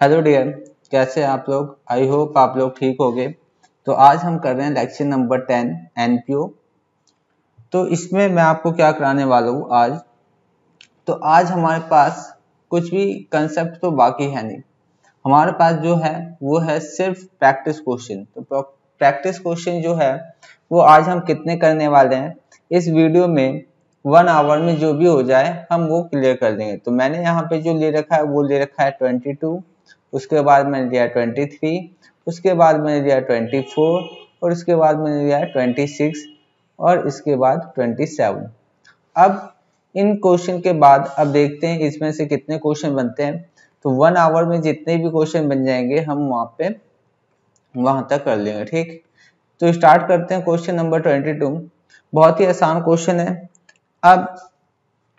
Hello dear, कैसे हैं आप लोग। आई होप आप लोग ठीक होंगे। तो आज हम कर रहे हैं लेक्चर नंबर 10 एनपीओ। तो इसमें मैं आपको क्या कराने वाला हूँ आज। तो आज हमारे पास कुछ भी कंसेप्ट तो बाकी है नहीं। हमारे पास जो है वो है सिर्फ प्रैक्टिस क्वेश्चन। तो प्रैक्टिस क्वेश्चन जो है वो आज हम कितने करने वाले हैं इस वीडियो में। 1 आवर में जो भी हो जाए हम वो क्लियर कर देंगे। तो मैंने यहाँ पे जो ले रखा है वो ले रखा है 22, उसके बाद मैंने लिया 23, उसके बाद मैंने लिया 24 और उसके बाद मैंने लिया 26 और इसके बाद 27। अब इन क्वेश्चन के बाद अब देखते हैं इसमें से कितने क्वेश्चन बनते हैं। तो 1 आवर में जितने भी क्वेश्चन बन जाएंगे हम वहां तक कर लेंगे। ठीक, तो स्टार्ट करते हैं क्वेश्चन नंबर 22। बहुत ही आसान क्वेश्चन है। अब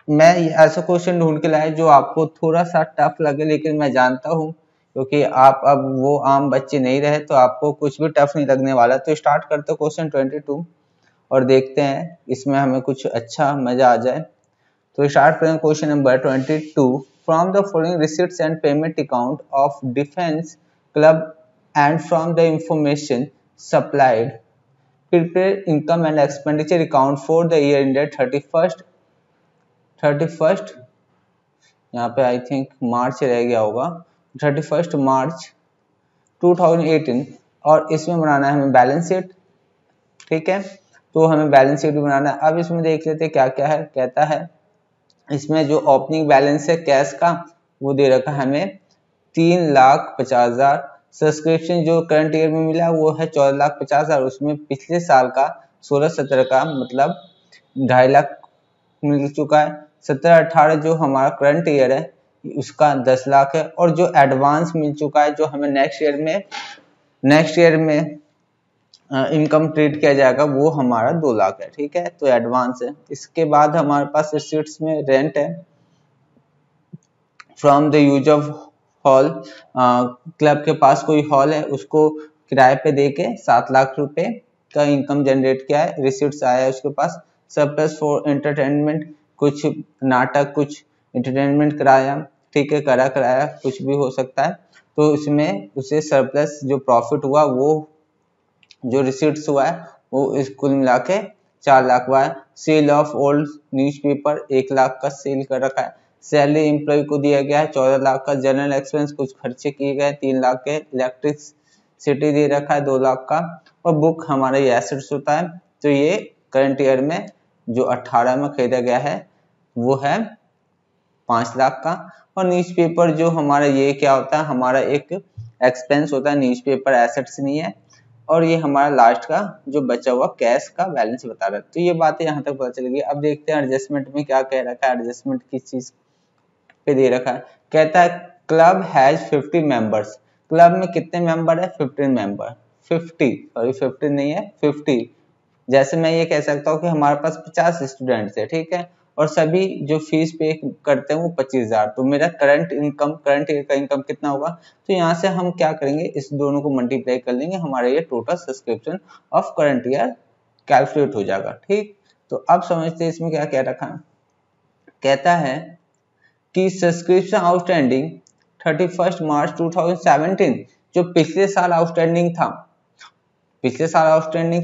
मैं ऐसा क्वेश्चन ढूंढ के लाया जो आपको थोड़ा सा टफ लगे, लेकिन मैं जानता हूँ क्योंकि आप अब वो आम बच्चे नहीं रहे तो आपको कुछ भी टफ नहीं लगने वाला। तो स्टार्ट करते हैं क्वेश्चन 22 और देखते हैं इसमें हमें कुछ अच्छा मजा आ जाए। तो स्टार्ट करें question number 22। From the following receipts and payment account of defence club and from the information supplied prepare income and expenditure account for the year ended 31st यहाँ पे आई थिंक मार्च रह गया होगा, 31 मार्च 2018। और इसमें बनाना है हमें बैलेंस शीट। ठीक है, तो हमें बैलेंस शीट भी बनाना है। अब इसमें देख लेते हैं क्या क्या है। कहता है इसमें जो ओपनिंग बैलेंस है कैश का वो दे रखा है हमें 3,50,000। सब्सक्रिप्शन जो करंट ईयर में मिला वो है 14,50,000। उसमें पिछले साल का 16-17 का मतलब 2.5 लाख मिल चुका है। 17-18 जो हमारा करंट ईयर है उसका 10 लाख है। और जो एडवांस मिल चुका है जो हमें नेक्स्ट ईयर में इनकम ट्रीट किया जाएगा वो हमारा 2 लाख है। ठीक है, तो एडवांस है। इसके बाद हमारे पास रिसीट्स में रेंट है from the use of hall. Club के पास कोई हॉल है उसको किराए पे दे के 7 लाख रुपए का इनकम जनरेट किया है, रिसीट्स आया है उसके पास। सरप्लस फॉर एंटरटेनमेंट, कुछ नाटक कुछ एंटरटेनमेंट कराया। ठीक है, कराया कुछ भी हो सकता है। तो इसमें उसे सरप्लस जो प्रॉफिट हुआ वो जो रिसीट्स हुआ है वो इस कुल मिला के 4 लाख हुआ है। Sale of old newspaper 1 lakh का सेल कर रखा है। सैलरी एम्प्लॉय को दिया गया है 14 लाख का। जनरल एक्सपेंस कुछ खर्चे किए गए 3 लाख के। इलेक्ट्रिसिटी दे रखा है 2 लाख का। और बुक हमारा ये एसेट्स होता है। तो ये करंट ईयर में जो 18 में खरीदा गया है वो है 5 लाख का। और न्यूज़पेपर जो हमारा ये क्या होता है, हमारा एक एक्सपेंस होता है, न्यूज़पेपर एसेट्स नहीं है। और ये हमारा लास्ट का जो बचा हुआ कैश का बैलेंस बता रहा है। तो ये बातें यहाँ तक पता चलेगी। अब देखते हैं एडजस्टमेंट में क्या कह रखा है। एडजस्टमेंट किस चीज पे दे रखा है। कहता है क्लब हैज 50 मेंबर्स। क्लब में कितने मेंबर है? 15 मेंबर। 50 नहीं है 50। जैसे मैं ये कह सकता हूँ कि हमारे पास 50 स्टूडेंट्स है। ठीक है, और सभी जो फीस पे करते हैं वो 25,000। तो मेरा करंट ईयर का इनकम कितना होगा? तो यहाँ से हम क्या करेंगे, इस दोनों को मल्टीप्लाई कर लेंगे, हमारा ये total subscription of current year calculate हो जाएगा। ठीक, तो अब समझते हैं इसमें क्या कह रखा है। कहता है कि सब्सक्रिप्शन आउटस्टैंडिंग 31 मार्च 2017, जो पिछले साल आउटस्टैंडिंग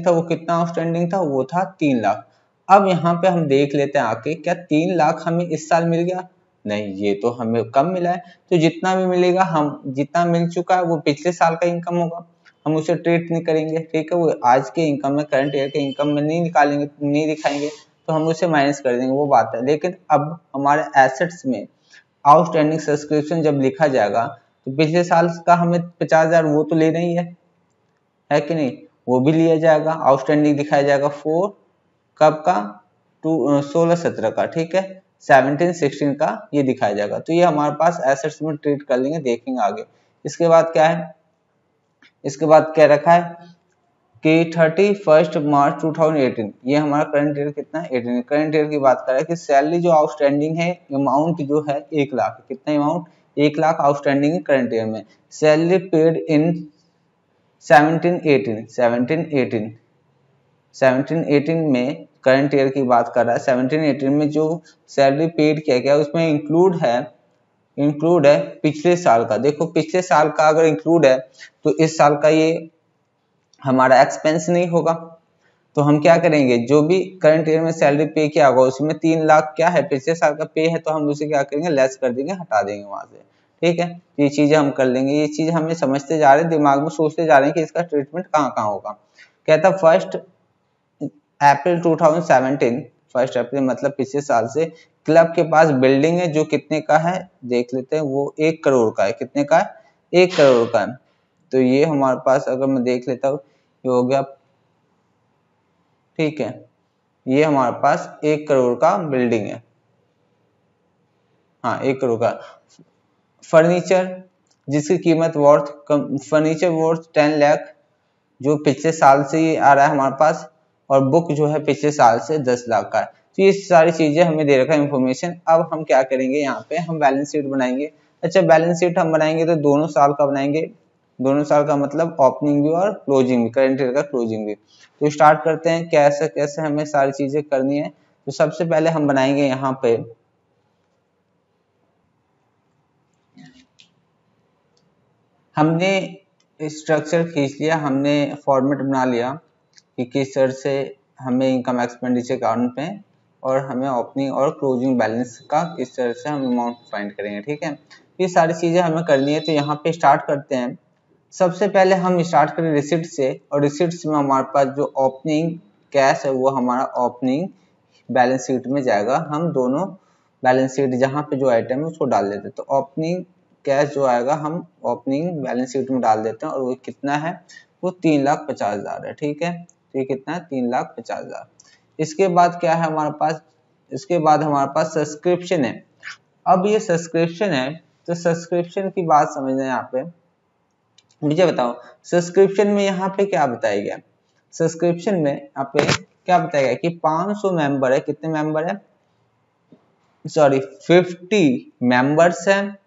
था वो कितना आउटस्टैंडिंग था? वो था 3 लाख। अब यहाँ पे हम देख लेते हैं आके, क्या 3 लाख हमें इस साल मिल गया? नहीं, ये तो हमें कम मिला है। तो जितना भी मिलेगा, हम जितना मिल चुका है वो पिछले साल का इनकम होगा, हम उसे ट्रीट नहीं करेंगे। ठीक है, वो आज के इनकम में करंट ईयर के इनकम में नहीं निकालेंगे, नहीं दिखाएंगे, तो हम उसे माइनस कर देंगे, वो बात है। लेकिन अब हमारे एसेट्स में आउटस्टैंडिंग सब्सक्रिप्शन जब लिखा जाएगा तो पिछले साल का हमें 50,000 वो तो लेना ही है कि नहीं? वो भी लिया जाएगा, आउटस्टैंडिंग दिखाया जाएगा 4 कब का? 16-17 का। ठीक है, 17-16 का ये दिखाया जाएगा। तो ये हमारे पास एसेट्स में ट्रीट कर लेंगे, देखेंगे आगे। इसके बाद क्या है, इसके बाद क्या रखा है कि 31 मार्च 2018, ये हमारा करंट ईयर कितना है? 18। करंट ईयर की बात कर रहा है कि सैलरी जो आउटस्टैंडिंग है अमाउंट जो है 1 लाख। कितना अमाउंट? 1 लाख आउटस्टैंडिंग है करंट ईयर में। सैलरी पेड इन 17-18 में करंट ईयर की बात कर रहा है। 17-18 में जो सैलरी पेड किया गया उसमें इंक्लूड है पिछले साल का, देखो पिछले साल का अगर इंक्लूड है तो इस साल का ये हमारा एक्सपेंस नहीं होगा। तो हम क्या करेंगे, जो भी करंट ईयर में सैलरी पे किया होगा उसमें 3 लाख क्या है, पिछले साल का पे है, तो हम उसे क्या करेंगे, लेस कर देंगे, हटा देंगे वहां से। ठीक है, ये चीजें हम कर लेंगे, ये चीज हमें समझते जा रहे हैं, दिमाग में सोचते जा रहे हैं कि इसका ट्रीटमेंट कहाँ कहाँ होगा। कहता 1 अप्रैल 2017, 1 अप्रैल मतलब पिछले साल से क्लब के पास बिल्डिंग है जो कितने का है देख लेते हैं, वो 1 करोड़ का है। कितने का है, 1 करोड़ का है। तो ये हमारे पास अगर मैं देख लेता हूँ, ये हो गया, ठीक है, ये हमारे पास 1 करोड़ का बिल्डिंग है, हाँ 1 करोड़ का। फर्नीचर जिसकी कीमत फर्नीचर वर्थ 10 लाख जो पिछले साल से ही आ रहा है हमारे पास, और बुक जो है पिछले साल से 10 लाख का है। तो ये सारी चीजें हमें दे रखा है इन्फॉर्मेशन। अब हम क्या करेंगे, यहाँ पे हम बैलेंस शीट बनाएंगे। अच्छा, बैलेंस शीट हम बनाएंगे तो दोनों साल का बनाएंगे, दोनों साल का मतलब ओपनिंग भी और क्लोजिंग भी, करंट ईयर का क्लोजिंग भी। तो स्टार्ट करते हैं कैसे कैसे हमें सारी चीजें करनी है। तो सबसे पहले हम बनाएंगे यहाँ पे हमने स्ट्रक्चर खींच लिया, हमने फॉर्मेट बना लिया कि किस तरह से हमें इनकम एक्सपेंडिचर अकाउंट पे और हमें ओपनिंग और क्लोजिंग बैलेंस का किस तरह से हम अमाउंट फाइंड करेंगे। ठीक है, ये सारी चीजें हमें करनी है। तो यहाँ पे स्टार्ट करते हैं। सबसे पहले हम स्टार्ट करें रिसिप्ट से, और रिसिप्ट में हमारे पास जो ओपनिंग कैश है वो हमारा ओपनिंग बैलेंस शीट में जाएगा। हम दोनों बैलेंस शीट जहाँ पे जो आइटम है उसको डाल देते हैं। तो ओपनिंग कैश जो आएगा हम ओपनिंग बैलेंस शीट में डाल देते हैं, और वो कितना है, वो 3,50,000 है। ठीक है, तो ये कितना है, 3,50,000। इसके बाद क्या है हमारे पास, इसके बाद हमारे पास सब्सक्रिप्शन है। अब ये सब्सक्रिप्शन है, तो सब्सक्रिप्शन की बात समझना है यहाँ पे। मुझे बताओ सब्सक्रिप्शन में यहाँ पे क्या बताया गया, सब्सक्रिप्शन में यहाँ पे क्या बताया गया कि 500 मेंबर है, कितने मेंबर है, सॉरी 50 मेंबर्स हैं,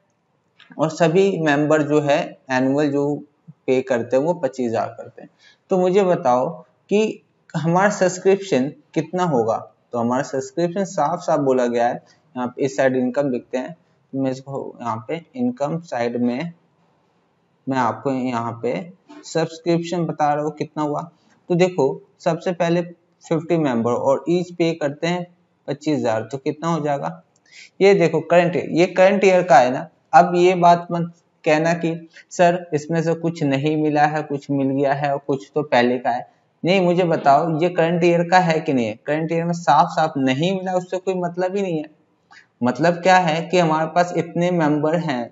और सभी मेंबर जो है एनुअल जो पे करते हैं वो 25,000 करते हैं। तो मुझे बताओ कि हमारा सब्सक्रिप्शन कितना होगा। तो हमारा सब्सक्रिप्शन साफ साफ बोला गया है, यहाँ पे इस साइड इनकम लिखते हैं, तो मैं इसको यहाँ पे इनकम साइड में मैं आपको यहाँ पे सब्सक्रिप्शन बता रहा हूँ कितना हुआ। तो देखो सबसे पहले 50 मेंबर और ईच पे करते हैं 25,000, तो कितना हो जाएगा, ये देखो करंट, ये करंट ईयर का है ना। अब ये बात मत कहना कि सर इसमें से कुछ नहीं मिला है, कुछ मिल गया है और कुछ तो पहले का है। नहीं, मुझे बताओ ये करंट ईयर का है कि नहीं है। करंट ईयर में साफ साफ नहीं मिला, उससे कोई मतलब ही नहीं है। मतलब क्या है कि हमारे पास इतने मेंबर हैं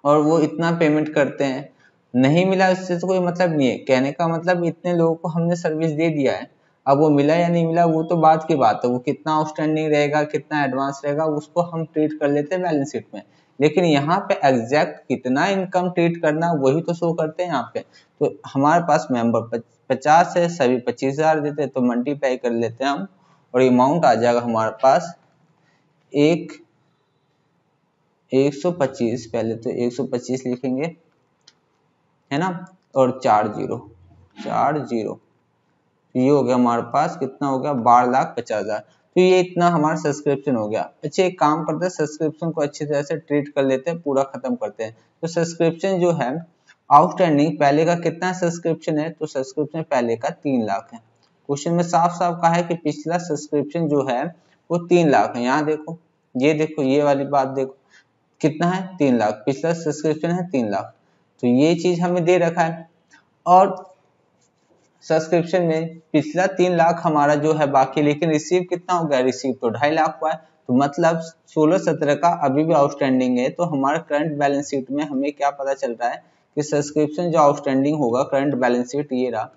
और वो इतना पेमेंट करते हैं, नहीं मिला उससे तो कोई मतलब नहीं है। कहने का मतलब इतने लोगों को हमने सर्विस दे दिया है, अब वो मिला या नहीं मिला वो तो बात की बात है, वो कितना आउटस्टैंडिंग रहेगा, कितना एडवांस रहेगा, उसको हम ट्रीट कर लेते हैं बैलेंस शीट में। लेकिन यहाँ पे एग्जैक्ट कितना इनकम ट्रीट करना वही तो शो करते हैं यहाँ पे। तो हमारे पास मेंबर 50 है, सभी 25,000 देते हैं, तो मल्टीप्लाई कर लेते हैं हम, और अमाउंट आ जाएगा हमारे पास 125। पहले तो 125 लिखेंगे, है ना, और 4 जीरो, ये हो गया हमारे पास, कितना हो गया, 12,50,000। तो ये इतना हमारा सब्सक्रिप्शन हो गया। अच्छा, एक काम करते हैं, सब्सक्रिप्शन को अच्छी तरह से ट्रीट कर लेते हैं, पूरा खत्म करते हैं। तो सब्सक्रिप्शन जो है आउटस्टैंडिंग पहले का कितना सब्सक्रिप्शन है, तो सब्सक्रिप्शन पहले का 3 लाख है। क्वेश्चन में साफ साफ कहा है कि पिछला सब्सक्रिप्शन जो है वो 3 लाख है। यहाँ देखो, ये देखो, ये वाली बात देखो, कितना है, 3 लाख, पिछला सब्सक्रिप्शन है 3 लाख। तो ये चीज हमें दे रखा है, और सब्सक्रिप्शन में पिछला 3 लाख हमारा जो है बाकी, लेकिन रिसीव कितना हो गया, रिसीव तो 2.5 लाख हुआ है। तो मतलब 16-17 का अभी भी आउटस्टैंडिंग है। तो हमारा करंट बैलेंस शीट में हमें क्या पता चल रहा है कि सब्सक्रिप्शन जो आउटस्टैंडिंग होगा, करंट बैलेंस शीट ये रहा,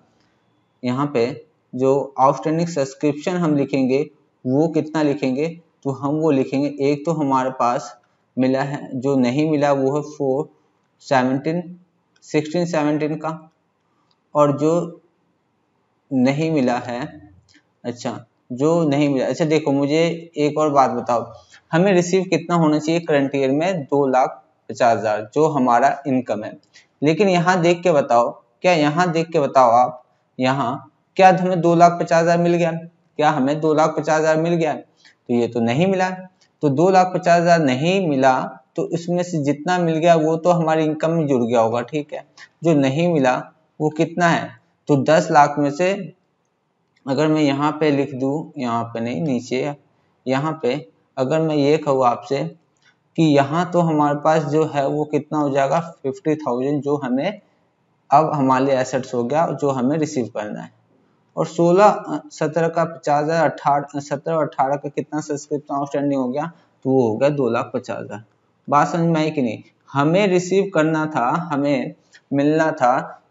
यहाँ पे जो आउटस्टैंडिंग सब्सक्रिप्शन हम लिखेंगे वो कितना लिखेंगे, तो हम वो लिखेंगे, एक तो हमारे पास मिला है, जो नहीं मिला वो है 16-17 का, और जो नहीं मिला है, अच्छा जो नहीं मिला, अच्छा देखो मुझे एक और बात बताओ, हमें रिसीव कितना होना चाहिए करंट ईयर में, 2,50,000 जो हमारा इनकम है। लेकिन यहाँ देख के बताओ, क्या यहाँ देख के बताओ आप, यहाँ क्या हमें 2,50,000 मिल गया, क्या हमें 2,50,000 मिल गया, तो ये तो नहीं मिला। तो 2,50,000 नहीं मिला तो इसमें से जितना मिल गया वो तो हमारी इनकम में जुड़ गया होगा, ठीक है। जो नहीं मिला वो कितना है, तो 10 लाख में से अगर मैं यहाँ पे लिख दूं, यहाँ पे नहीं नीचे, यहाँ पे अगर मैं ये कहूँ आपसे कि यहाँ तो हमारे पास जो है वो कितना हो जाएगा 50,000, जो हमें अब हमारे एसेट्स हो गया जो हमें रिसीव करना है। और 16 17 का 50,000, 18 17 और 18 का कितना सब्सक्रिप्शन आउटस्टैंडिंग हो गया, तो वो हो गया 2,50,000। बात समझ में आई कि नहीं। हमें रिसीव करना था, हमें मिलना था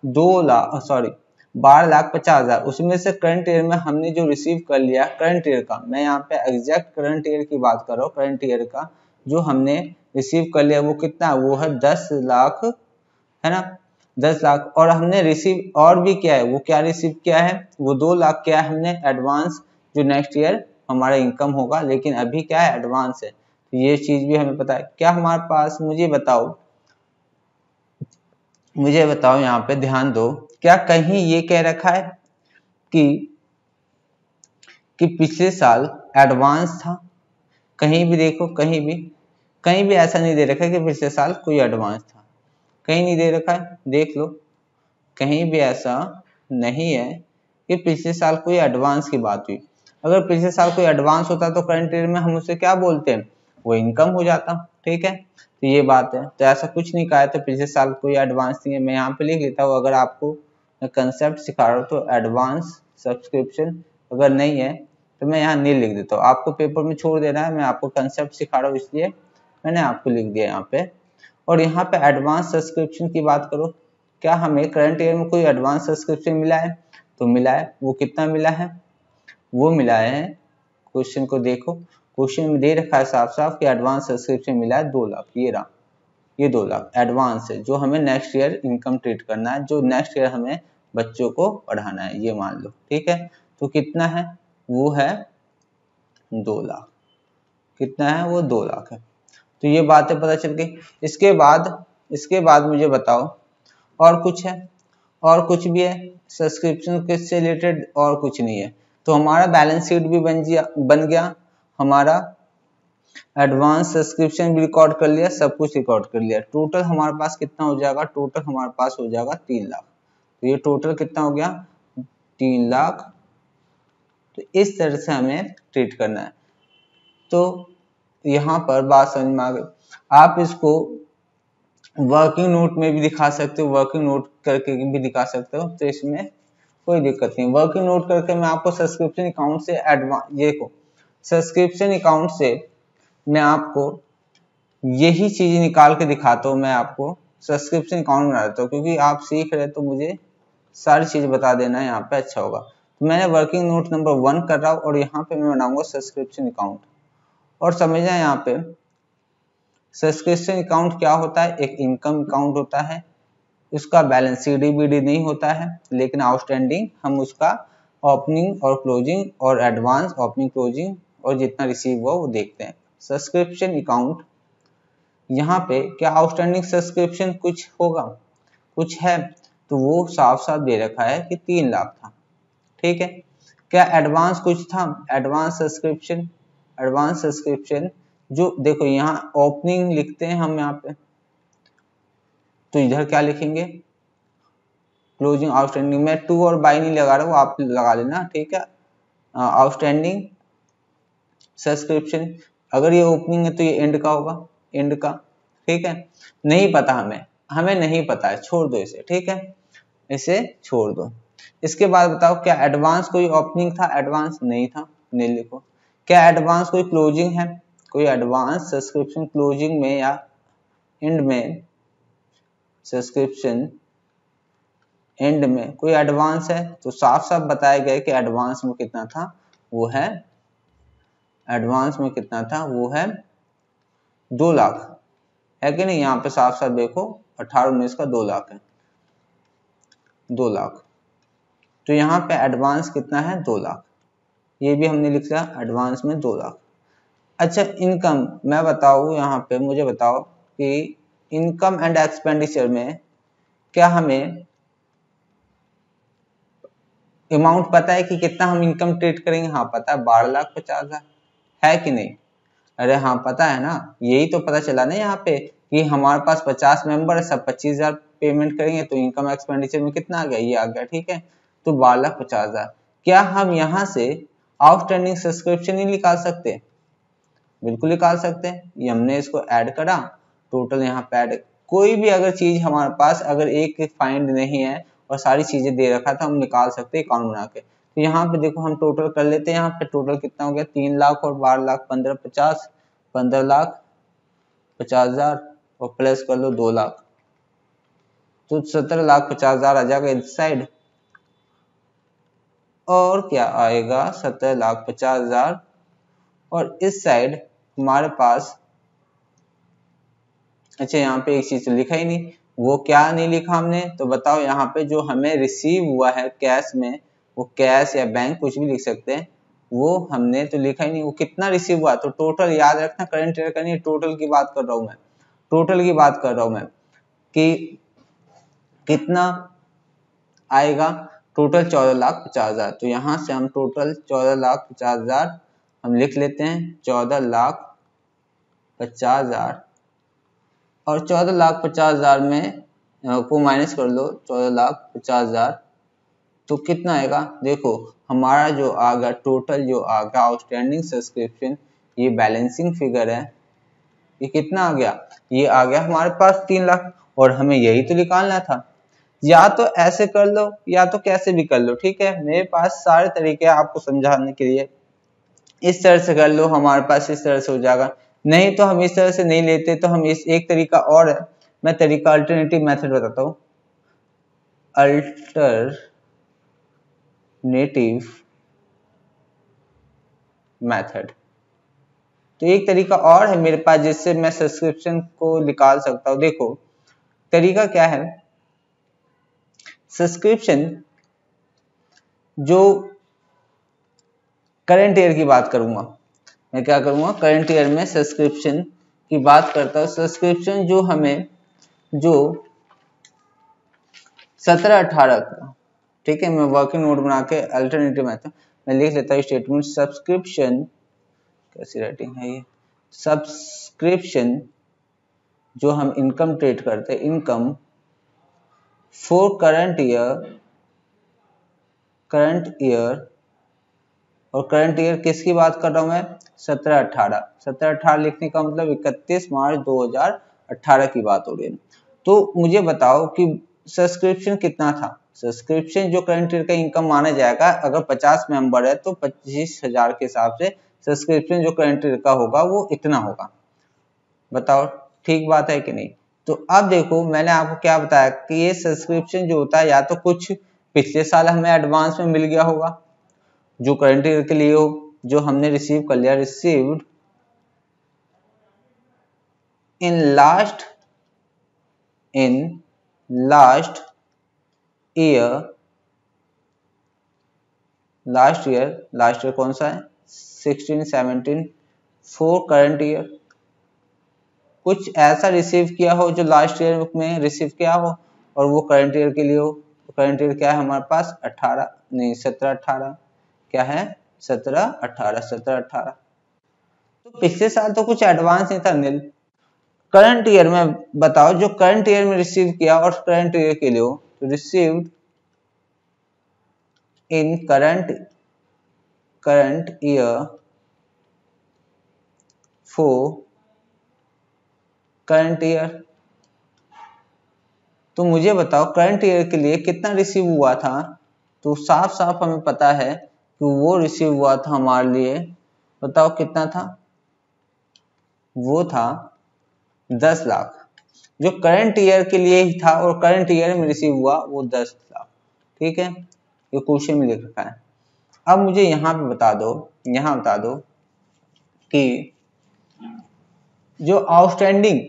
12,50,000, उसमें से करंट ईयर में हमने जो रिसीव कर लिया करंट ईयर का, मैं यहाँ पे एग्जैक्ट करंट ईयर की बात कर रहा हूँ, करंट ईयर का जो हमने रिसीव कर लिया वो कितना, वो है 10 लाख, है ना, 10 लाख। और हमने रिसीव और भी क्या है, वो क्या रिसीव किया है, वो 2 लाख क्या है हमने एडवांस, जो नेक्स्ट ईयर हमारा इनकम होगा, लेकिन अभी क्या है एडवांस है, तो ये चीज भी हमें पता है। क्या हमारे पास, मुझे बताओ यहाँ पे ध्यान दो, क्या कहीं ये कह रखा है कि पिछले साल एडवांस था, कहीं भी देखो, कहीं भी ऐसा नहीं दे रखा है कि पिछले साल कोई एडवांस था, कहीं नहीं दे रखा है, देख लो, कहीं भी ऐसा नहीं है कि पिछले साल कोई एडवांस की बात हुई। अगर पिछले साल कोई एडवांस होता तो करंट ईयर में हम उसे क्या बोलते हैं, वो इनकम हो जाता, ठीक है। तो ये बात है, तो ऐसा कुछ नहीं कहा है, तो पिछले साल कोई एडवांस नहीं है, मैं यहाँ पे लिख लेता हूँ। अगर आपको मैं कंसेप्ट सिखा रहा हूँ तो एडवांस सब्सक्रिप्शन अगर नहीं है तो मैं यहाँ नहीं लिख देता हूँ, आपको पेपर में छोड़ देना है, मैं आपको कंसेप्ट सिखा रहा हूँ इसलिए मैंने आपको लिख दिया यहाँ पे। और यहाँ पे एडवांस सब्सक्रिप्शन की बात करो, क्या हमें करंट ईयर में कोई एडवांस सब्सक्रिप्शन मिला है, तो मिला है। वो कितना मिला है, वो मिला है, क्वेश्चन को देखो, क्वेश्चन में दे रखा है साफ साफ कि एडवांस सब्सक्रिप्शन मिला है 2 लाख, ये रहा, ये 2 लाख एडवांस है, जो हमें नेक्स्ट ईयर इनकम ट्रीट करना है, जो नेक्स्ट ईयर हमें बच्चों को पढ़ाना है, ये मान लो, ठीक है। तो कितना है, वो है 2 लाख, कितना है, वो 2 लाख है। तो ये बातें पता चल गई। इसके बाद मुझे बताओ और कुछ है, और कुछ भी है सब्सक्रिप्शन के से रिलेटेड, और कुछ नहीं है। तो हमारा बैलेंस शीट भी बन गया, हमारा एडवांस सब्सक्रिप्शन भी रिकॉर्ड कर लिया, सब कुछ रिकॉर्ड कर लिया। टोटल हमारे पास कितना हो जाएगा, टोटल हमारे पास हो जाएगा 3 लाख। तो ये टोटल कितना हो गया, 3 लाख। तो इस तरह से हमें ट्रीट करना है। तो यहाँ पर बात समझ में आ गई। आप इसको वर्किंग नोट में भी दिखा सकते हो, वर्किंग नोट करके भी दिखा सकते हो, तो इसमें कोई दिक्कत नहीं। वर्किंग नोट करके मैं आपको सब्सक्रिप्शन अकाउंट से सब्सक्रिप्शन अकाउंट से मैं आपको यही चीज निकाल के दिखाता हूँ, मैं आपको सब्सक्रिप्शन अकाउंट बना देता हूँ, क्योंकि आप सीख रहे तो मुझे सारी चीज बता देना यहाँ पे अच्छा होगा। तो मैंने वर्किंग नोट नंबर 1 कर रहा हूँ और यहाँ पे मैं बनाऊंगा सब्सक्रिप्शन अकाउंट। और समझना यहाँ पे सब्सक्रिप्शन अकाउंट क्या होता है, एक इनकम अकाउंट होता है, उसका बैलेंस सीडीबीडी नहीं होता है, लेकिन आउटस्टैंडिंग हम उसका ओपनिंग और क्लोजिंग और एडवांस, ओपनिंग क्लोजिंग और जितना रिसीव हुआ वो देखते हैं। सब्सक्रिप्शन अकाउंट यहाँ पे क्या आउटस्टैंडिंग सब्सक्रिप्शन कुछ होगा, कुछ है, तो वो साफ साफ दे रखा है कि 3 लाख था, ठीक है। क्या एडवांस कुछ था, एडवांस सब्सक्रिप्शन जो देखो यहाँ ओपनिंग लिखते हैं हम यहाँ पे, तो इधर क्या लिखेंगे, क्लोजिंग आउटस्टैंडिंग। मैं टू और बाई नहीं लगा रहा हूँ, आप लगा लेना, ठीक है। आउटस्टैंडिंग सब्सक्रिप्शन, अगर ये ओपनिंग है तो ये एंड का होगा, एंड का, ठीक है। नहीं पता हमें नहीं पता है, छोड़ दो इसे, ठीक है, इसे छोड़ दो। इसके बाद बताओ क्या एडवांस कोई ओपनिंग था, एडवांस नहीं था, नहीं लिखो। क्या एडवांस कोई क्लोजिंग है, कोई एडवांस सब्सक्रिप्शन क्लोजिंग में या एंड में, सब्सक्रिप्शन एंड में कोई एडवांस है, तो साफ साफ बताया गया कि एडवांस में कितना था, वो है, एडवांस में कितना था, वो है 2 लाख, है कि नहीं। यहाँ पे साफ साफ देखो 18-19 का 2 लाख है, 2 लाख। तो यहाँ पे एडवांस कितना है, 2 लाख, ये भी हमने लिख लिया, एडवांस में 2 लाख। अच्छा इनकम, मैं बताऊँ यहाँ पे, मुझे बताओ कि इनकम एंड एक्सपेंडिचर में क्या हमें अमाउंट पता है कि कितना हम इनकम ट्रीट करेंगे, हाँ पता है, 12,50,000 है कि नहीं। अरे हाँ पता है ना, यही तो पता चला ना यहाँ पे कि हमारे पास 50 मेंबर है, सब 25,000 पेमेंट करेंगे तो इनकम एक्सपेंडिचर में कितना आ गया, ये आ गया। ठीक है, तो 12,50,000। क्या हम यहाँ से आउटस्टैंडिंग सब्सक्रिप्शन ही निकाल सकते हैं? बिल्कुल निकाल सकते हैं। ये हमने इसको ऐड करा, टोटल यहाँ पे ऐड, कोई भी अगर चीज हमारे पास अगर एक फाइंड नहीं है और सारी चीजें दे रखा था, हम निकाल सकते हैं अकाउंट बना के। तो यहाँ पे देखो हम टोटल कर लेते हैं। यहाँ पे टोटल कितना हो गया, 3 लाख और 12 लाख 15 50, 15,50,000 और प्लस कर लो 2 लाख, तो 17,50,000 आ जाएगा इस साइड। और क्या आएगा, 17,50,000। और इस साइड हमारे पास, अच्छा यहाँ पे एक चीज लिखा ही नहीं, वो क्या नहीं लिखा हमने, तो बताओ। यहाँ पे जो हमें रिसीव हुआ है कैश में, वो कैश या बैंक कुछ भी लिख सकते हैं, वो हमने तो लिखा ही नहीं। वो कितना रिसीव हुआ, तो टोटल याद रखना, करंट ईयर का नहीं, टोटल की बात कर रहा हूं मैं, टोटल की बात कर रहा हूं मैं कि कितना आएगा। टोटल 14,50,000। तो यहाँ से हम टोटल 14,50,000 हम लिख लेते हैं, 14,50,000। और 14,50,000 में को माइनस कर लो, 14,50,000 तो कितना आएगा। देखो हमारा जो आगा टोटल जो आगा आउटस्टैंडिंग सब्सक्रिप्शन, ये बैलेंसिंग फिगर है, ये कितना आ गया, ये आ गया हमारे पास 3 लाख। और हमें यही तो निकालना था। या तो ऐसे कर लो या तो कैसे भी कर लो, ठीक है, मेरे पास सारे तरीके हैं आपको समझाने के लिए। इस तरह से कर लो, हमारे पास इस तरह से हो जाएगा। नहीं तो हम इस तरह से नहीं लेते, तो हम इस एक तरीका और है, मैं तरीका अल्टरनेटिव मेथड बताता हूँ। अल्टरनेटिव मेथड, तो एक तरीका और है मेरे पास जिससे मैं सब्सक्रिप्शन को निकाल सकता हूँ। देखो तरीका क्या है, सब्सक्रिप्शन जो करंट ईयर की बात करूंगा मैं, क्या करूंगा, करंट ईयर में सब्सक्रिप्शन की बात करता हूँ। सब्सक्रिप्शन जो हमें जो 17-18 का, ठीक है, मैं वर्किंग नोट बना के अल्टरनेटिव मेथड मैं लिख लेता हूँ स्टेटमेंट। सब्सक्रिप्शन, कैसी राइटिंग है ये, सब्सक्रिप्शन जो हम इनकम ट्रेड करते हैं, इनकम फॉर करंट ईयर, और करंट ईयर किसकी बात कर रहा हूं मैं, 17-18। 17-18 लिखने का मतलब 31 मार्च 2018 की बात हो रही है। तो मुझे बताओ कि सब्सक्रिप्शन कितना था। सब्सक्रिप्शन जो करंट ईयर का इनकम माना जाएगा, अगर 50 मेंबर है तो 25,000 के हिसाब से सब्सक्रिप्शन जो करंट ईयर का होगा वो इतना होगा। बताओ ठीक बात है कि नहीं। तो अब देखो मैंने आपको क्या बताया कि ये सब्सक्रिप्शन जो होता है, या तो कुछ पिछले साल हमें एडवांस में मिल गया होगा जो करंट ईयर के लिए हो, जो हमने रिसीव कर लिया, received in last year. Last year कौन सा है, 16-17 फॉर करंट ईयर। कुछ ऐसा रिसीव किया हो जो लास्ट ईयर में रिसीव किया हो और वो करंट ईयर के लिए हो। तो करंट ईयर क्या है हमारे पास, 18 नहीं 17-18, क्या है 17-18। तो पिछले साल तो कुछ एडवांस नहीं था नील। करंट ईयर में बताओ, जो करंट ईयर में रिसीव किया और करंट ईयर के लिए हो, तो received in current year for current year. तो मुझे बताओ करंट ईयर के लिए कितना रिसीव हुआ था। तो साफ साफ हमें पता है कि वो रिसीव हुआ था हमारे लिए, बताओ कितना था, वो था 10 लाख, जो करंट ईयर के लिए ही था और करंट ईयर में रिसीव हुआ वो 10 लाख। ठीक है, ये क्वेश्चन में लिख रखा है। अब मुझे यहाँ पे बता दो कि जो आउटस्टैंडिंग,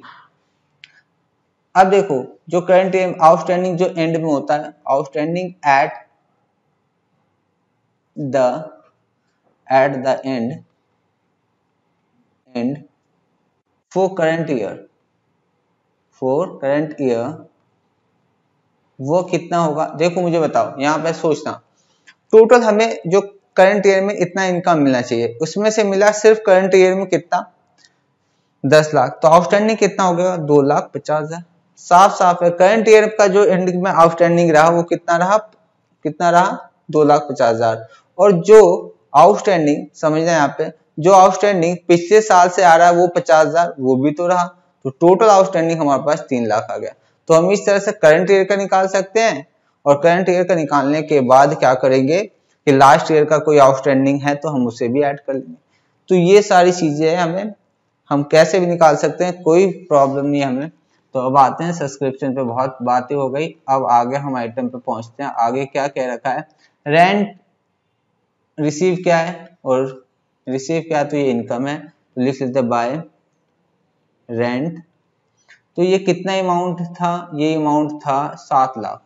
अब देखो जो करंट आउटस्टैंडिंग जो एंड में होता है, outstanding at the end for current year, वो कितना होगा। देखो मुझे बताओ, यहाँ पे सोचना, टोटल हमें जो करंट ईयर में इतना इनकम मिलना चाहिए, उसमें से मिला सिर्फ करंट ईयर में कितना, 10 लाख, तो आउटस्टैंडिंग कितना हो गया 2,50,000। साफ साफ है, करंट ईयर का जो एंड में आउटस्टैंडिंग रहा वो कितना रहा 2,50,000। और जो आउटस्टैंडिंग समझना यहाँ पे, जो आउटस्टैंडिंग पिछले साल से आ रहा है वो 50,000 वो भी तो रहा, तो टोटल आउटस्टैंडिंग हमारे पास 3 लाख आ गया। तो हम इस तरह से करंट ईयर का निकाल सकते हैं। और करंट ईयर का निकालने के बाद क्या करेंगे कि लास्ट ईयर का कोई आउटस्टैंडिंग है तो हम उसे भी ऐड कर लेंगे। तो ये सारी चीजें हमें हम कैसे भी निकाल सकते हैं, कोई प्रॉब्लम नहीं हमें। तो अब आते हैं सब्सक्रिप्शन पे, बहुत बातें हो गई, अब आगे हम आइटम पे पहुंचते हैं। आगे क्या कह रखा है, रेंट रिसीव क्या है, और रिसीव क्या है तो ये इनकम है, तो लिख लेते हैं बाय रेंट। तो ये कितना अमाउंट था, ये अमाउंट था 7 लाख।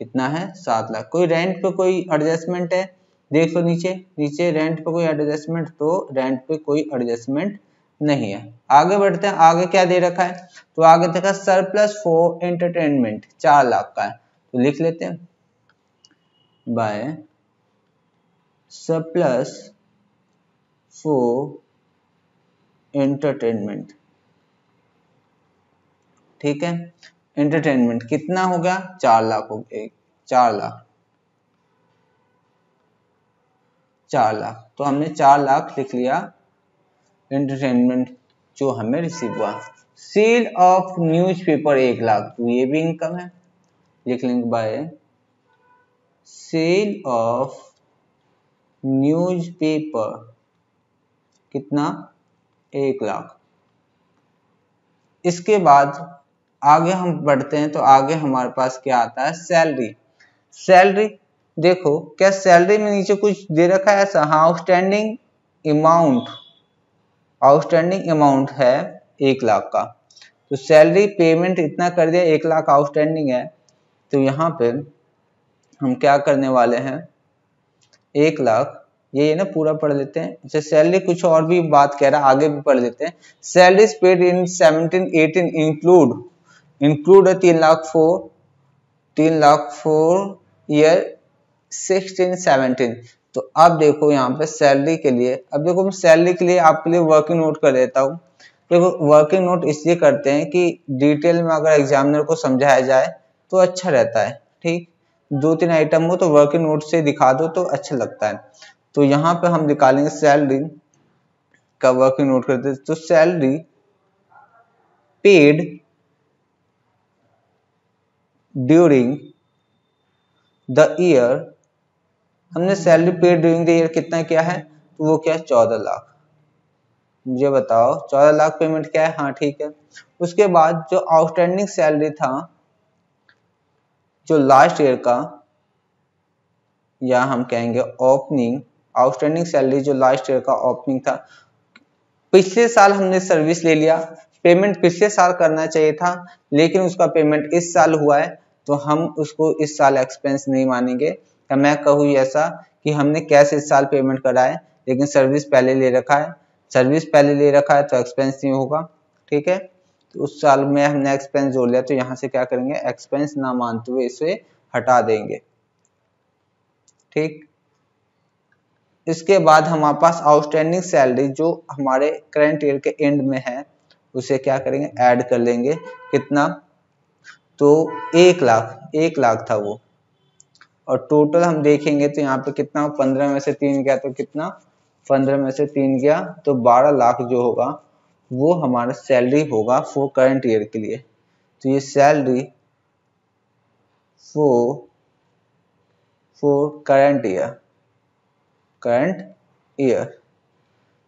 कितना है 7 लाख। कोई रेंट पे कोई एडजस्टमेंट है, देख लो नीचे नीचे रेंट पे कोई एडजस्टमेंट, तो रेंट पे कोई एडजस्टमेंट नहीं है। आगे बढ़ते हैं, आगे क्या दे रखा है, तो आगे देखा सरप्लस फॉर एंटरटेनमेंट 4 लाख का है, तो लिख लेते हैं बाय सरप्लस फॉर एंटरटेनमेंट। ठीक है, एंटरटेनमेंट कितना हो गया 4 लाख हो गया, 4 लाख, तो हमने 4 लाख लिख लिया एंटरटेनमेंट जो हमें रिसीव हुआ। सेल ऑफ न्यूज़पेपर 1 लाख, तो ये भी इनकम है, लिख लेंगे बाय सेल ऑफ न्यूज़पेपर कितना 1 लाख। इसके बाद आगे हम बढ़ते हैं, तो आगे हमारे पास क्या आता है सैलरी। सैलरी देखो, क्या सैलरी में नीचे कुछ दे रखा है ऐसा, हाँ आउटस्टैंडिंग अमाउंट है 1 लाख का, तो सैलरी पेमेंट इतना कर दिया, 1 लाख आउटस्टैंडिंग है। तो यहाँ पे हम क्या करने वाले हैं, 1 लाख ये ना पूरा पढ़ लेते हैं। अच्छा सैलरी कुछ और भी बात कह रहा है, आगे भी पढ़ लेते हैं। Salary paid in 17-18 include 3 lakh for year 16-17। तो अब देखो यहाँ पे सैलरी के लिए, अब देखो मैं सैलरी के लिए आपके लिए वर्किंग नोट कर देता हूँ। देखो वर्किंग नोट इसलिए करते हैं कि डिटेल में अगर एग्जामिनर को समझाया जाए तो अच्छा रहता है। ठीक, 2-3 आइटम हो तो वर्किंग नोट से दिखा दो तो अच्छा लगता है। तो यहाँ पे हम निकालेंगे सैलरी का वर्किंग नोट करते हैं, तो salary paid during the year, हमने salary paid during the year कितना किया है, तो वो क्या है 14 लाख। मुझे बताओ 14 लाख पेमेंट क्या है, हाँ ठीक है। उसके बाद जो आउटस्टैंडिंग सैलरी था जो लास्ट ईयर का, या हम कहेंगे ओपनिंग आउटस्टैंडिंग सैलरी जो लास्ट ईयर का ओपनिंग था, पिछले साल हमने सर्विस ले लिया, पेमेंट पिछले साल करना चाहिए था लेकिन उसका पेमेंट इस साल हुआ है, तो हम उसको इस साल एक्सपेंस नहीं मानेंगे। या मैं कहूँ ऐसा कि हमने कैश इस साल पेमेंट करा है लेकिन सर्विस पहले ले रखा है, तो एक्सपेंस नहीं होगा। ठीक है, तो उस साल में हमने एक्सपेंस जोड़ लिया, तो यहाँ से क्या करेंगे एक्सपेंस ना मानते हुए इसे हटा देंगे। ठीक, इसके बाद हमारे पास आउटस्टैंडिंग सैलरी जो हमारे करंट ईयर के एंड में है उसे क्या करेंगे ऐड कर लेंगे। कितना, तो 1 लाख था वो, और टोटल हम देखेंगे तो यहाँ पे कितना 15 में से 3 गया, तो कितना 15 में से 3 गया तो 12 लाख जो होगा वो हमारा सैलरी होगा फॉर करंट ईयर के लिए। तो ये सैलरी फॉर करंट ईयर,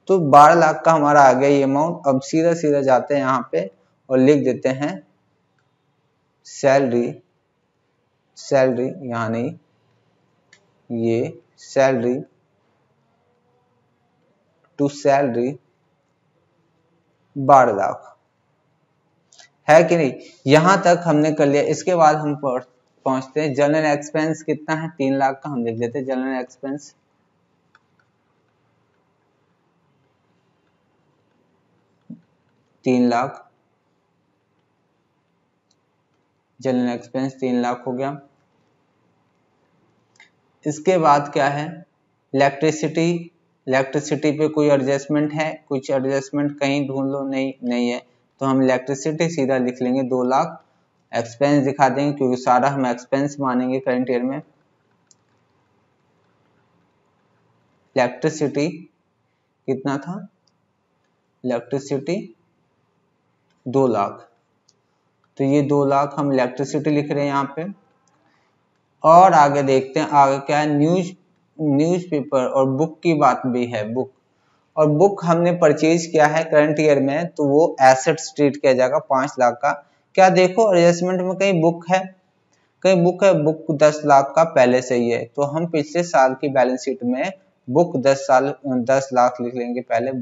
तो 12 लाख का हमारा आ गया ये अमाउंट। अब सीधा सीधा जाते हैं यहाँ पे और लिख देते हैं सैलरी यहाँ नहीं, ये सैलरी टू सैलरी 12 लाख है कि नहीं, यहां तक हमने कर लिया। इसके बाद हम पहुंचते हैं जनरल एक्सपेंस कितना है 3 लाख का, हम लिख देते हैं general expense 3 lakh, general expense 3 lakh हो गया। इसके बाद क्या है इलेक्ट्रिसिटी इलेक्ट्रिसिटी पे कोई एडजस्टमेंट है, कुछ एडजस्टमेंट कहीं ढूंढ लो, नहीं है, तो हम इलेक्ट्रिसिटी सीधा लिख लेंगे 2 लाख। एक्सपेंस दिखा देंगे क्योंकि सारा हम एक्सपेंस मानेंगे करंट ईयर में। इलेक्ट्रिसिटी कितना था, इलेक्ट्रिसिटी 2 लाख, तो ये 2 लाख हम इलेक्ट्रिसिटी लिख रहे हैं यहाँ पे। और आगे देखते हैं आगे क्या है, न्यूज़पेपर और बुक की बात भी है। बुक और बुक हमने परचेज किया है करंट ईयर में, तो वो एसेट्स ट्रीट किया जाएगा 5 लाख का। क्या देखो एडजस्टमेंट में कहीं बुक है, कहीं बुक है, बुक 10 लाख का पहले से ही है, तो हम पिछले साल की बैलेंस शीट में बुक 10 लाख लिख लेंगे पहले।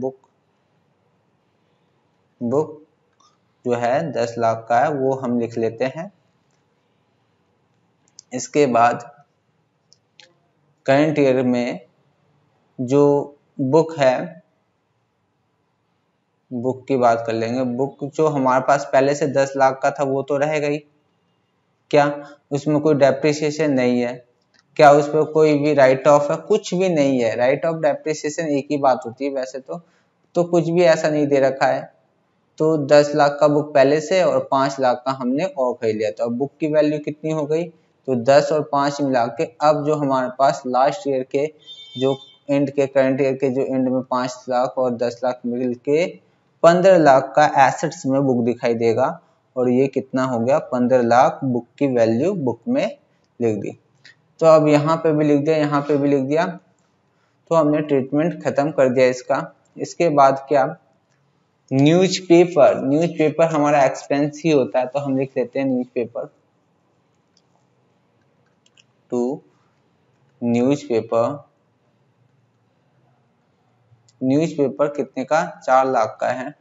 बुक जो है 10 लाख का है वो हम लिख लेते हैं। इसके बाद करंट ईयर में जो बुक है, बुक की बात कर लेंगे। बुक जो हमारे पास पहले से 10 लाख का था वो तो रहेगा ही, क्या उसमें कोई डेप्रिसिएशन नहीं है, क्या उस पर कोई भी राइट ऑफ है, कुछ भी नहीं है। राइट ऑफ डेप्रिसिएशन एक ही बात होती है वैसे तो कुछ भी ऐसा नहीं दे रखा है। तो 10 लाख का बुक पहले से और 5 लाख का हमने और खरीद लिया, तो अब बुक की वैल्यू कितनी हो गई, तो 10 और 5 मिला के अब जो हमारे पास लास्ट ईयर के जो एंड के करंट ईयर के जो एंड में 5 लाख और 10 लाख मिल के 15 लाख का एसेट्स में बुक दिखाई देगा। और ये कितना हो गया, 15 लाख बुक की वैल्यू बुक में लिख दी। तो अब यहाँ पे भी लिख दिया, यहाँ पे भी लिख दिया, तो हमने ट्रीटमेंट खत्म कर दिया इसका। इसके बाद क्या, न्यूज़पेपर हमारा एक्सपेंस ही होता है, तो हम लिख लेते हैं न्यूज़पेपर टू न्यूज़पेपर कितने का, 4 लाख का है।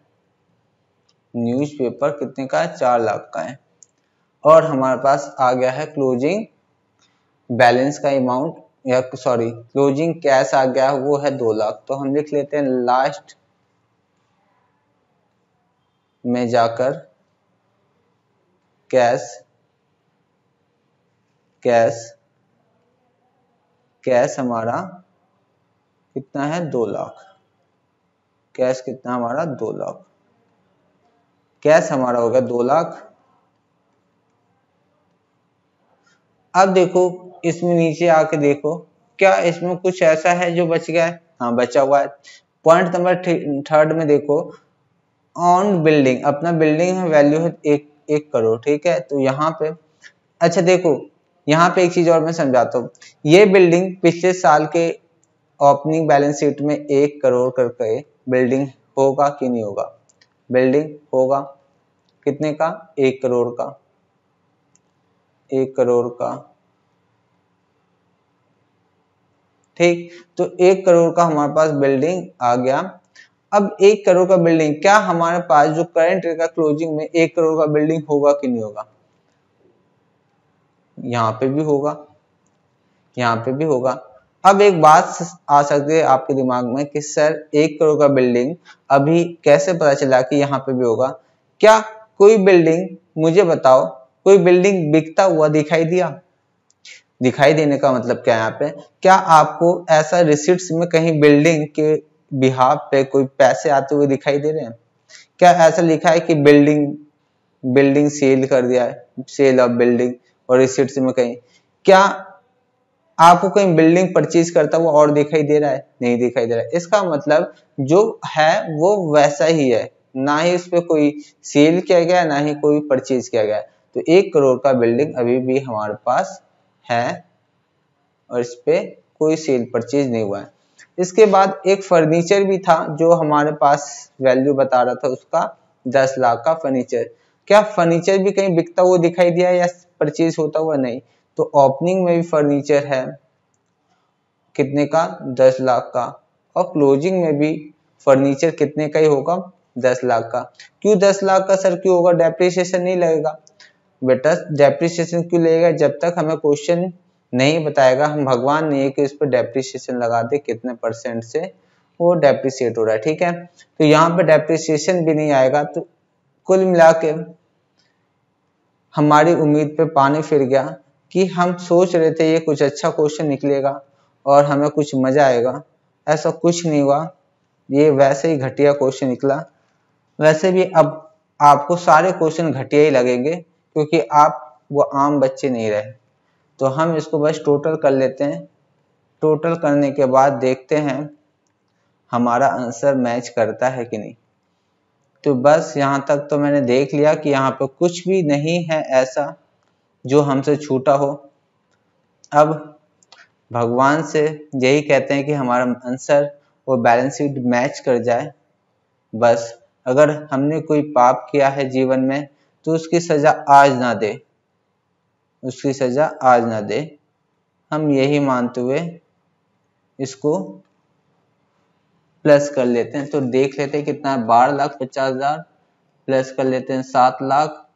न्यूज़पेपर कितने का, 4 लाख का है। और हमारे पास आ गया है क्लोजिंग बैलेंस का अमाउंट, या सॉरी क्लोजिंग कैश आ गया, वो है 2 लाख। तो हम लिख लेते हैं लास्ट में जाकर कैश हमारा कितना है, 2 लाख। कैश कितना हमारा, 2 लाख। कैश हमारा हो गया 2 लाख। अब देखो इसमें नीचे आके देखो, क्या इसमें कुछ ऐसा है जो बच गया है, हाँ बचा हुआ है। पॉइंट नंबर 3 में देखो, ऑन बिल्डिंग, अपना बिल्डिंग है वैल्यू है 1 करोड़, ठीक है। तो यहाँ पे अच्छा देखो, यहाँ पे एक चीज और मैं समझाता हूँ। ये बिल्डिंग पिछले साल के ओपनिंग बैलेंस शीट में 1 करोड़ करके बिल्डिंग होगा कि नहीं होगा, बिल्डिंग होगा कितने का, 1 करोड़ का, 1 करोड़ का, ठीक। तो 1 करोड़ का हमारे पास बिल्डिंग आ गया। अब 1 करोड़ का बिल्डिंग, क्या हमारे पास जो करंट ईयर का क्लोजिंग में 1 करोड़ का बिल्डिंग होगा कि नहीं होगा, यहाँ पे भी होगा, यहाँ पे भी होगा। अब एक बात आ सकती है आपके दिमाग में कि सर 1 करोड़ का बिल्डिंग अभी कैसे पता चला कि यहाँ पे भी होगा। क्या कोई बिल्डिंग, मुझे बताओ, कोई बिल्डिंग बिकता हुआ दिखाई दिया, दिखाई देने का मतलब क्या है यहाँ पे, क्या आपको ऐसा रिसिप्ट्स में कहीं बिल्डिंग के बिहाफ पे कोई पैसे आते हुए दिखाई दे रहे हैं, क्या ऐसा लिखा है कि बिल्डिंग सेल कर दिया है, सेल ऑफ बिल्डिंग, और रिसिप्ट्स में कहीं क्या आपको कहीं बिल्डिंग परचेज करता हुआ और दिखाई दे रहा है, नहीं दिखाई दे रहा है। इसका मतलब जो है वो वैसा ही है, ना ही इस पे कोई सेल किया गया, ना ही कोई परचेज किया गया। तो 1 करोड़ का बिल्डिंग अभी भी हमारे पास है और इस पे कोई सेल परचेज नहीं हुआ है। इसके बाद एक फर्नीचर भी था जो हमारे पास वैल्यू बता रहा था उसका 10 लाख का फर्नीचर। क्या फर्नीचर भी कहीं बिकता हुआ दिखाई दिया या परचेज होता हुआ, नहीं। तो ओपनिंग में भी फर्नीचर है कितने का, 10 लाख का, और क्लोजिंग में भी फर्नीचर कितने का ही होगा, 10 लाख का। क्यों 10 लाख का सर, क्यों होगा, डेप्रिसिएशन नहीं लगेगा बेटा। डेप्रिसिएशन क्यों लगेगा, जब तक हमें क्वेश्चन नहीं बताएगा, हम भगवान नहीं है कि इस पर डेप्रिसिएशन लगा दे कितने परसेंट से वो डेप्रिसिएट हो रहा है, ठीक है। तो यहाँ पे डेप्रिसिएशन भी नहीं आएगा। तो कुल मिला के हमारी उम्मीद पे पानी फिर गया कि हम सोच रहे थे ये कुछ अच्छा क्वेश्चन निकलेगा और हमें कुछ मजा आएगा, ऐसा कुछ नहीं हुआ, ये वैसे ही घटिया क्वेश्चन निकला। वैसे भी अब आपको सारे क्वेश्चन घटिया ही लगेंगे क्योंकि आप वो आम बच्चे नहीं रहे। तो हम इसको बस टोटल कर लेते हैं। टोटल करने के बाद देखते हैं हमारा आंसर मैच करता है कि नहीं। तो बस यहाँ तक तो मैंने देख लिया कि यहाँ पे कुछ भी नहीं है ऐसा जो हमसे छूटा हो। अब भगवान से यही कहते हैं कि हमारा आंसर और बैलेंस शीट मैच कर जाए। बस अगर हमने कोई पाप किया है जीवन में तो उसकी सजा आज ना दे, उसकी सजा आज ना दे। हम यही मानते हुए इसको प्लस कर लेते हैं। तो देख लेते हैं कितना है, 12,50,000 प्लस कर लेते हैं 7 लाख,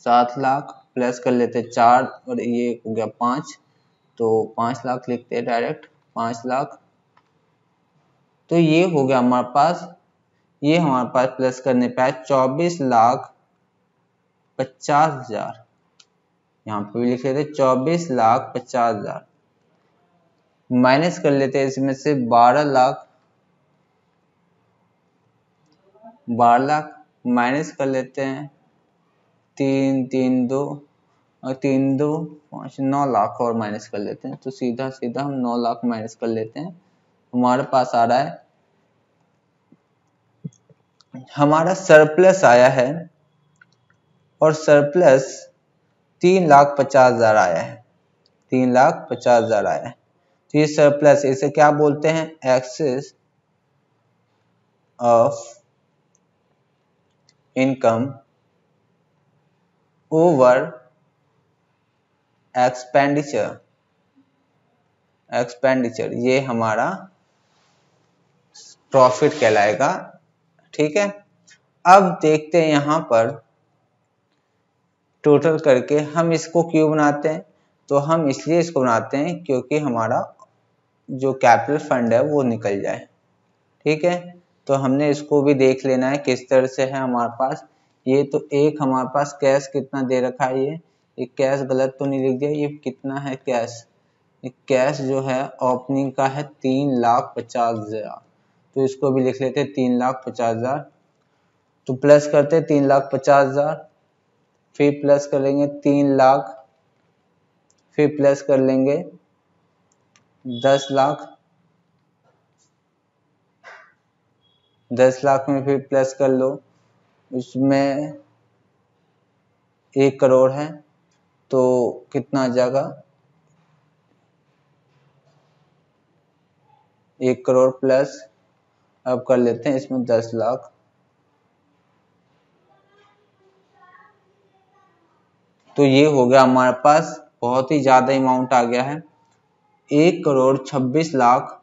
7 लाख प्लस कर लेते हैं 4 और ये हो गया 5, तो 5 लाख लिखते हैं डायरेक्ट, 5 लाख। तो ये हो गया हमारे पास, ये हमारे पास प्लस करने पे 24,50,000। यहाँ पे भी लिख लेते 24,50,000 माइनस कर लेते हैं इसमें से 12 लाख, 12 लाख माइनस कर लेते हैं 3 3 2 और 3 2 5 9 लाख और माइनस कर लेते हैं। तो सीधा सीधा हम 9 लाख माइनस कर लेते हैं। हमारे पास आ रहा है, हमारा सरप्लस आया है और सरप्लस 3,50,000 आया है, 3,50,000 आया है। तो ये सरप्लस, इसे क्या बोलते हैं, excess of income over expenditure, expenditure ये हमारा प्रॉफिट कहलाएगा। ठीक है, अब देखते हैं यहाँ पर टोटल करके हम इसको क्यों बनाते हैं। तो हम इसलिए इसको बनाते हैं क्योंकि हमारा जो कैपिटल फंड है वो निकल जाए। ठीक है, तो हमने इसको भी देख लेना है किस तरह से है हमारे पास। ये तो एक हमारे पास कैश कितना दे रखा है, ये कैश गलत तो नहीं लिख दिया, ये कितना है कैश, ये कैश जो है ओपनिंग का है 3,50,000। तो इसको भी लिख लेते हैं 3,50,000। तो प्लस करते 3,50,000, फिर प्लस कर लेंगे 3 लाख, फिर प्लस कर लेंगे 10 लाख, 10 लाख में फिर प्लस कर लो, उसमें 1 करोड़ है तो कितना आ जाएगा, 1 करोड़ प्लस, अब कर लेते हैं इसमें 10 लाख। तो ये हो गया हमारे पास, बहुत ही ज्यादा अमाउंट आ गया है, 1,26,00,000,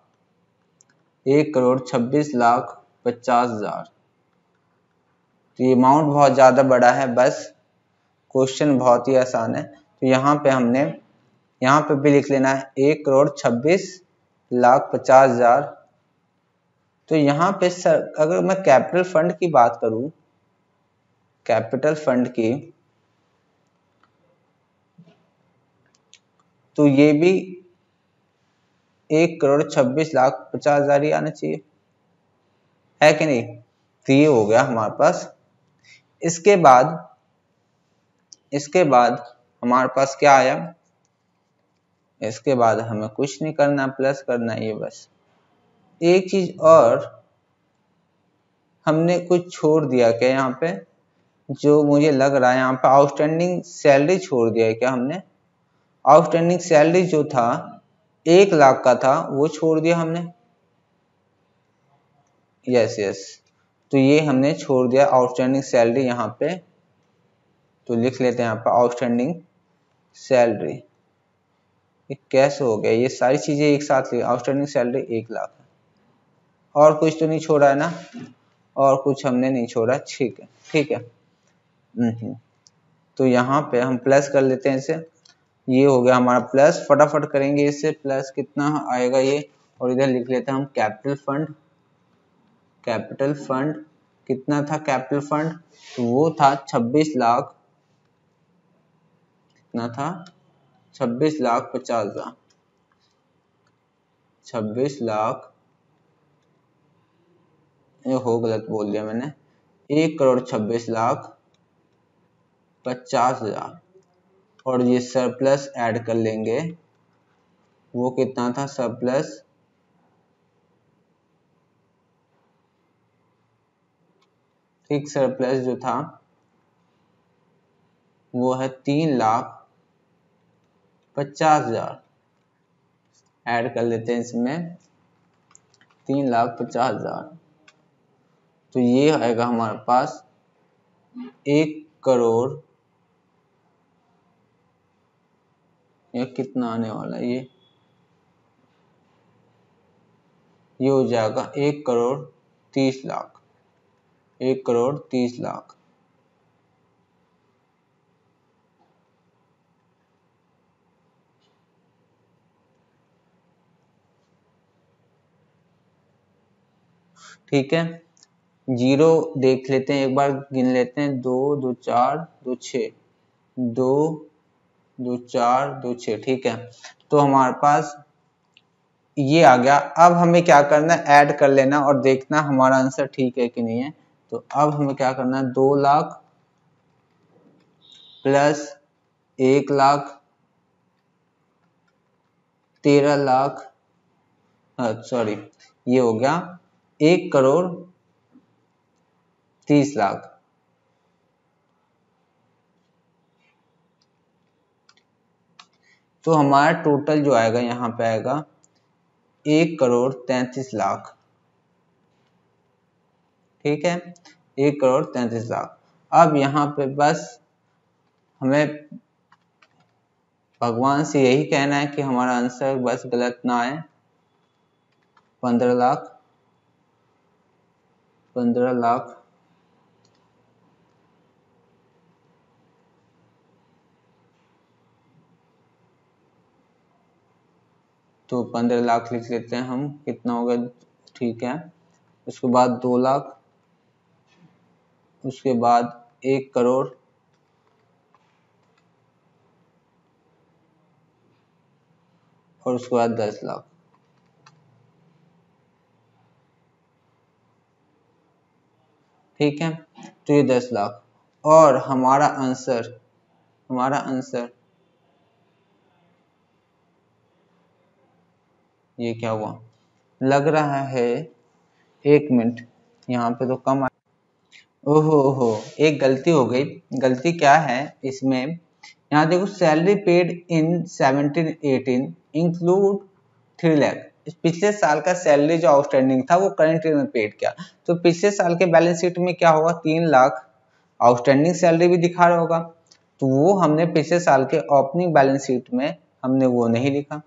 1,26,50,000। तो ये अमाउंट बहुत ज्यादा बड़ा है, बस क्वेश्चन बहुत ही आसान है। तो यहाँ पे हमने यहाँ पे भी लिख लेना है 1,26,50,000। तो यहाँ पे सर अगर मैं कैपिटल फंड की बात करूं, कैपिटल फंड की, तो ये भी 1,26,50,000 ही आना चाहिए, है कि नहीं। तो ये हो गया हमारे पास। इसके बाद हमारे पास क्या आया, इसके बाद हमें कुछ नहीं करना, प्लस करना है ये बस। एक चीज और, हमने कुछ छोड़ दिया क्या यहाँ पे, जो मुझे लग रहा है यहाँ पे आउटस्टैंडिंग सैलरी छोड़ दिया है क्या हमने। आउटस्टैंडिंग सैलरी जो था 1 लाख का था वो छोड़ दिया हमने, यस यस। तो ये हमने छोड़ दिया आउटस्टैंडिंग सैलरी यहाँ पे। तो लिख लेते हैं यहाँ पे आउटस्टैंडिंग सैलरी। ये कैसे हो गया, ये सारी चीजें एक साथ, आउटस्टैंडिंग सैलरी 1 लाख है, और कुछ तो नहीं छोड़ा है ना, और कुछ हमने नहीं छोड़ा, ठीक है ठीक है। तो यहाँ पे हम प्लस कर लेते हैं इसे, ये हो गया हमारा प्लस, फटाफट करेंगे इससे, प्लस कितना आएगा ये, और इधर लिख लेते हैं हम कैपिटल फंड। कैपिटल फंड कितना था, कैपिटल फंड तो वो था 26 लाख, कितना था 26,50,000। 26 लाख, ये हो गलत बोल दिया मैंने, 1,26,50,000। और ये सरप्लस ऐड कर लेंगे, वो कितना था सरप्लस, ठीक, सरप्लस जो था वो है 3,50,000। ऐड कर लेते हैं इसमें 3,50,000, तो ये आएगा हमारे पास 1,00,00,000, ये कितना आने वाला है, ये हो जाएगा 1,30,00,000, 1,30,00,000। ठीक है, जीरो देख लेते हैं, एक बार गिन लेते हैं, 2 2 4 2 6, 2 2 4 2 6, ठीक है। तो हमारे पास ये आ गया। अब हमें क्या करना है, ऐड कर लेना और देखना हमारा आंसर ठीक है कि नहीं है। तो अब हमें क्या करना है, 2 लाख प्लस 1 लाख 13 लाख, सॉरी, ये हो गया 1,30,00,000। तो हमारा टोटल जो आएगा यहाँ पे आएगा 1,33,00,000, ठीक है, 1,33,00,000। अब यहाँ पे बस हमें भगवान से यही कहना है कि हमारा आंसर बस गलत ना आए। 15 लाख, 15 लाख, तो 15 लाख लिख लेते हैं हम, कितना होगा, ठीक है। उसके बाद 2 लाख, उसके बाद 1,00,00,000, और उसके बाद 10 लाख। ठीक है, तो ये 10 लाख, और हमारा आंसर ये क्या हुआ, लग रहा है, 1 मिनट, यहाँ पे तो कम, ओहो, एक गलती हो गई। गलती क्या है इसमें, यहाँ देखो, salary paid in 17-18 include 3 lakh. पिछले साल का सैलरी जो आउटस्टैंडिंग था वो करंट ईयर में पेड किया, तो पिछले साल के बैलेंस शीट में क्या होगा, 3 लाख आउटस्टैंडिंग सैलरी भी दिखा रहा होगा, तो वो हमने पिछले साल के ओपनिंग बैलेंस शीट में हमने वो नहीं लिखा।